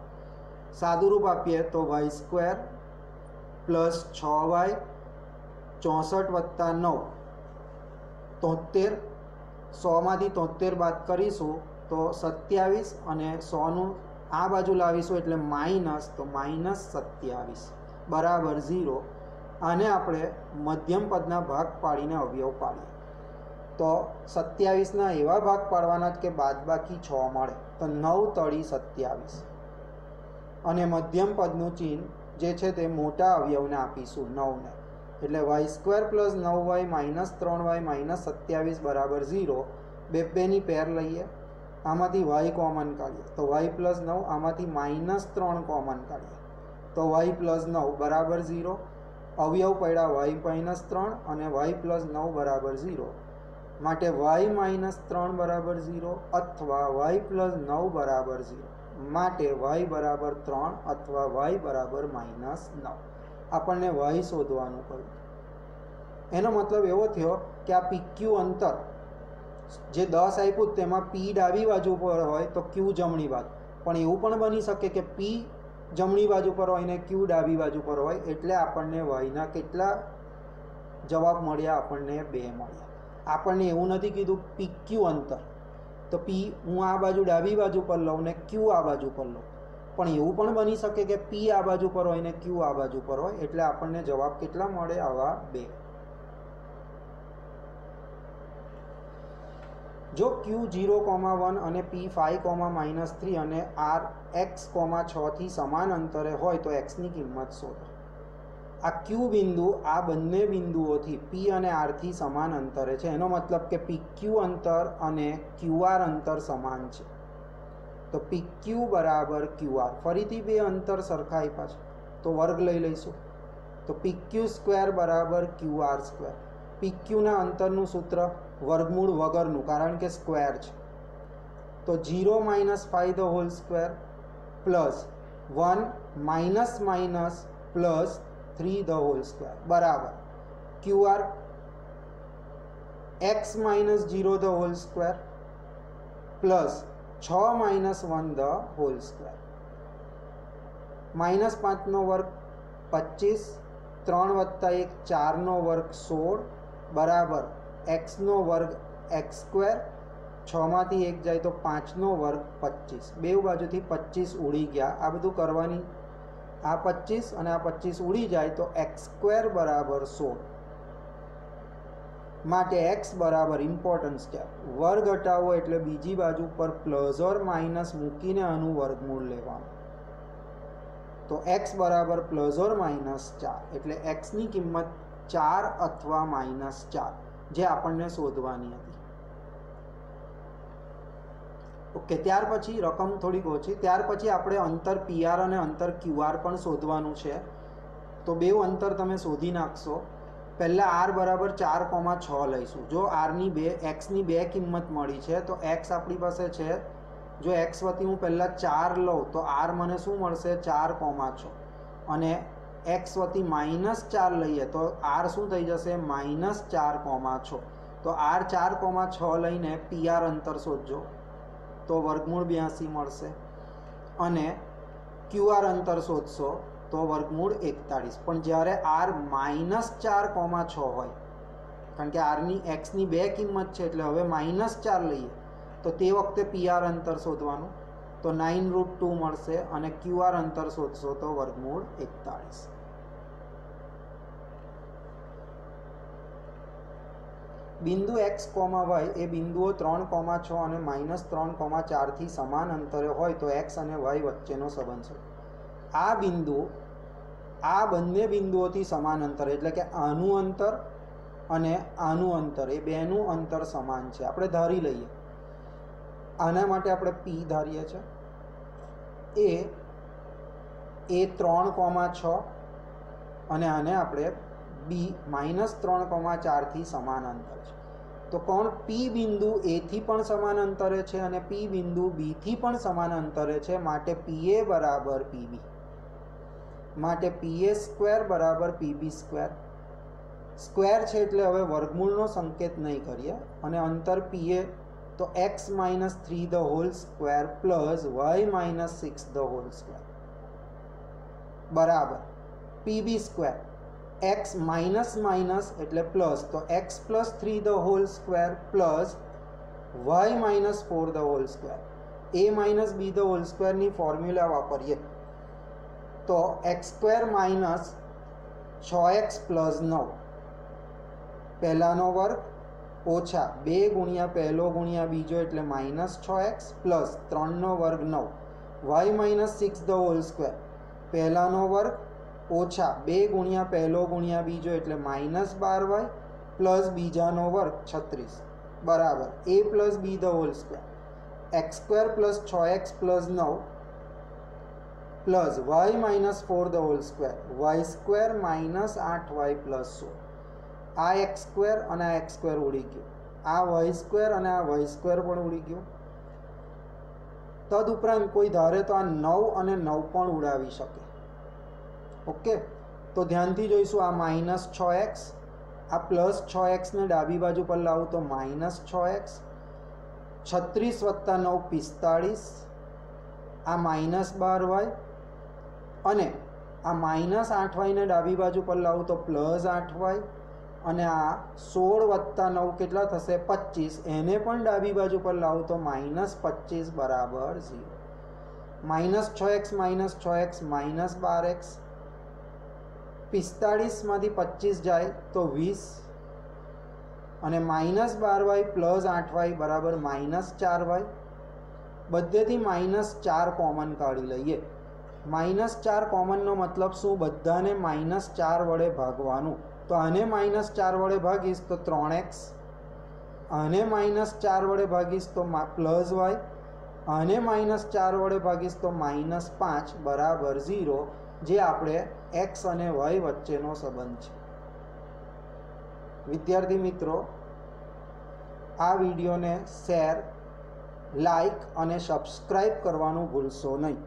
સાદુરૂપ આપીએ તો y² + 6y 64 વત્તા 9 73. 100માંથી 73 બાદ કરીશું તો 27 અને 100નું આ બાજુ લાવીશું એટલે માઇનસ, તો -27 બરાબર 0. આને આપણે મધ્યમ પદના ભાગ પાડીને અવયવ પાડીએ તો 27ના એવા ભાગ પાડવાના કે બાદબાકી 6 મળે. તો 9 તળી 27 અને મધ્યમ પદનું ચિહ્ન જે છે તે મોટા અવયવને આપીશું 9ને એટલે y² + 9y - 3y - 27 બરાબર 0. બેની પેર લઈએ, આમાંથી y કોમન કાઢીએ તો y + 9, આમાંથી -3 કોમન કાઢીએ તો y + 9 બરાબર 0. અવયવ પડ્યા y - 3 અને y + 9 બરાબર 0 માટે y - 3 બરાબર 0 અથવા y + 9 બરાબર 0 માટે y બરાબર 3 અથવા y બરાબર -9. આપણને y શોધવાનું કહ્યું. એનો મતલબ એવો થયો કે આ PQ અંતર જે 10 આપ્યું તેમાં p ડાબી બાજુ પર હોય તો q જમણી બાજુ, પણ એવું પણ બની શકે કે p જમણી બાજુ પર હોય ને q ડાબી બાજુ પર હોય એટલે આપણને yના કેટલા જવાબ મળ્યા? આપણને 2 મળ્યા. આપણને એવું નથી કીધું PQ અંતર, તો p હું આ બાજુ ડાબી બાજુ પર લઉં ને q આ બાજુ પર લઉં, પણ એવું પણ બની શકે કે p આ બાજુ પર હોય ને q આ બાજુ પર હોય એટલે આપણને જવાબ કેટલા મળે? આવા 2. જો q 0,1 અને p 5,-3 અને r x, 6 થી સમાન અંતરે હોય તો x ની કિંમત શોધો. આ q બિંદુ આ બંને બિંદુઓથી p અને r થી સમાન અંતરે છે. એનો મતલબ કે pq અંતર અને qr અંતર સમાન છે. તો pq બરાબર qr. ફરીથી 2 અંતર સરખા આપ્યા છે તો વર્ગ લઈ લઈશું. તો pq² બરાબર qr². pqના અંતરનું સૂત્ર વર્ગમૂળ વગરનું, કારણ કે સ્ક્વેર છે. તો 0 - 5 the whole square plus 1 - +3 the whole square બરાબર qr x - 0 the whole square plus 6 - 1 the whole square. -5નો વર્ગ 25, 3 + 1 4નો વર્ગ 16 બરાબર xનો વર્ગ x². 6માંથી 1 જાય તો 5નો વર્ગ 25. બે બાજુથી 25 ઉડી ગયા. આ બધું કરવાની, આ 25 અને આ 25 ઉડી જાય તો x² બરાબર 16 માટે x બરાબર ઇમ્પોર્ટન્ટ સ્ટેપ વર્ગ હટાવો એટલે બીજી બાજુ પર પ્લસ ઓર માઇનસ મૂકીને આનું વર્ગમૂળ લેવાનું. તો x બરાબર પ્લસ ઓર માઇનસ 4 એટલે x ની કિંમત 4 અથવા -4 જે આપણને શોધવાની હતી. ઓકે, ત્યાર પછી રકમ થોડીક ઓછી. ત્યાર પછી આપણે અંતર PR અને અંતર QR પણ શોધવાનું છે. તો બે અંતર તમે શોધી નાખશો. પહેલાં r બરાબર 4,6 લઈશું. જો xની 2 કિંમત મળી છે તો x આપણી પાસે છે. જો x વતી હું પહેલાં 4 લઉં તો r મને શું મળશે? 4,6 અને x વતી -4 લઈએ તો r શું થઈ જશે? -4,6. તો r 4,6 લઈને PR અંતર શોધજો તો વર્ગમૂળ 82 મળશે અને QR અંતર શોધશો તો વર્ગમૂળ 41. પણ જ્યારે r -4,6 હોય, કારણ કે xની 2 કિંમત છે એટલે હવે -4 લઈએ તો તે વખતે PR અંતર શોધવાનું તો 9√2 મળશે અને QR અંતર શોધશો તો વર્ગમૂળ 41. બિંદુ x, y એ બિંદુઓ 3,6 અને -3,4 થી સમાન અંતરે હોય તો x અને y વચ્ચેનો સંબંધ છે. આ બિંદુ આ બંને બિંદુઓથી સમાન અંતર એટલે કે આનું અંતર અને આનું અંતર, એ બેનું અંતર સમાન છે. આપણે ધારી લઈએ, આના માટે આપણે પી ધારીએ છીએ. એ 3,6 અને આને આપણે બી -3,4થી સમાન અંતર છે. તો કોણ પી બિંદુ એથી પણ સમાન અંતરે છે અને પી બિંદુ બીથી પણ સમાન અંતરે છે. માટે પીએ બરાબર પીબી. માટે પીએ સ્ક્વેર બરાબર પીબી સ્ક્વેર. સ્ક્વેર છે એટલે હવે વર્ગમૂળનો સંકેત નહીં કરીએ. અને અંતર પીએ તો x - 3 the whole square plus y - 6 the whole square બરાબર PB square. x minus minus એટલે પ્લસ, તો x + 3 the whole square plus y - 4 the whole square. a - b the whole સ્ક્વેરની ફોર્મ્યુલા વાપરીએ તો x² - 6x + 9 પહેલાનો વર્ગ ઓછા 2 ગુણ્યા પહેલો ગુણ્યા બીજો એટલે -6x પ્લસ 3નો વર્ગ 9 y - 6 ધ હોલ સ્ક્વેર પહેલાનો વર્ગ ઓછા 2 ગુણ્યા પહેલો ગુણ્યા બીજો એટલે -12y પ્લસ બીજાનો વર્ગ 36 બરાબર a + b the whole square. x² + 6x + 9 plus y - 4 the whole square y² - 8y + 16. આ x² અને આ x² ઉડી ગયું, આ y² અને આ y² પણ ઉડી ગયું. તદુપરાંત કોઈ ધારે તો આ 9 અને 9 પણ ઉડાવી શકે. ઓકે, તો ધ્યાનથી જોઈશું. આ -6x, આ +6x ને ડાબી બાજુ પર લાવું તો -6x, 36 + 9 45, આ -12y અને આ -8y ને ડાબી બાજુ પર લાવું તો +8y અને આ 16 + 9 કેટલા થશે 25, એને પણ ડાબી બાજુ પર લાવું તો -25 બરાબર 0. -6x - 6x -12x, 45 માંથી 25 જાય તો 20 અને -12y + 8y બરાબર -4y. બધેથી -4 કોમન કાઢી લઈએ. -4 કોમનનો મતલબ શું? બધાને -4 વડે ભાગવાનું. તો આને -4 વડે ભાગીશ તો 3x, આને -4 વડે ભાગીશ તો +y, આને -4 વડે ભાગીશ તો -5 બરાબર 0, જે આપણે x અને y વચ્ચેનો સંબંધ છે. વિદ્યાર્થી મિત્રો, આ વિડીયોને શેર, લાઈક અને સબસ્ક્રાઈબ કરવાનું ભૂલશો નહીં.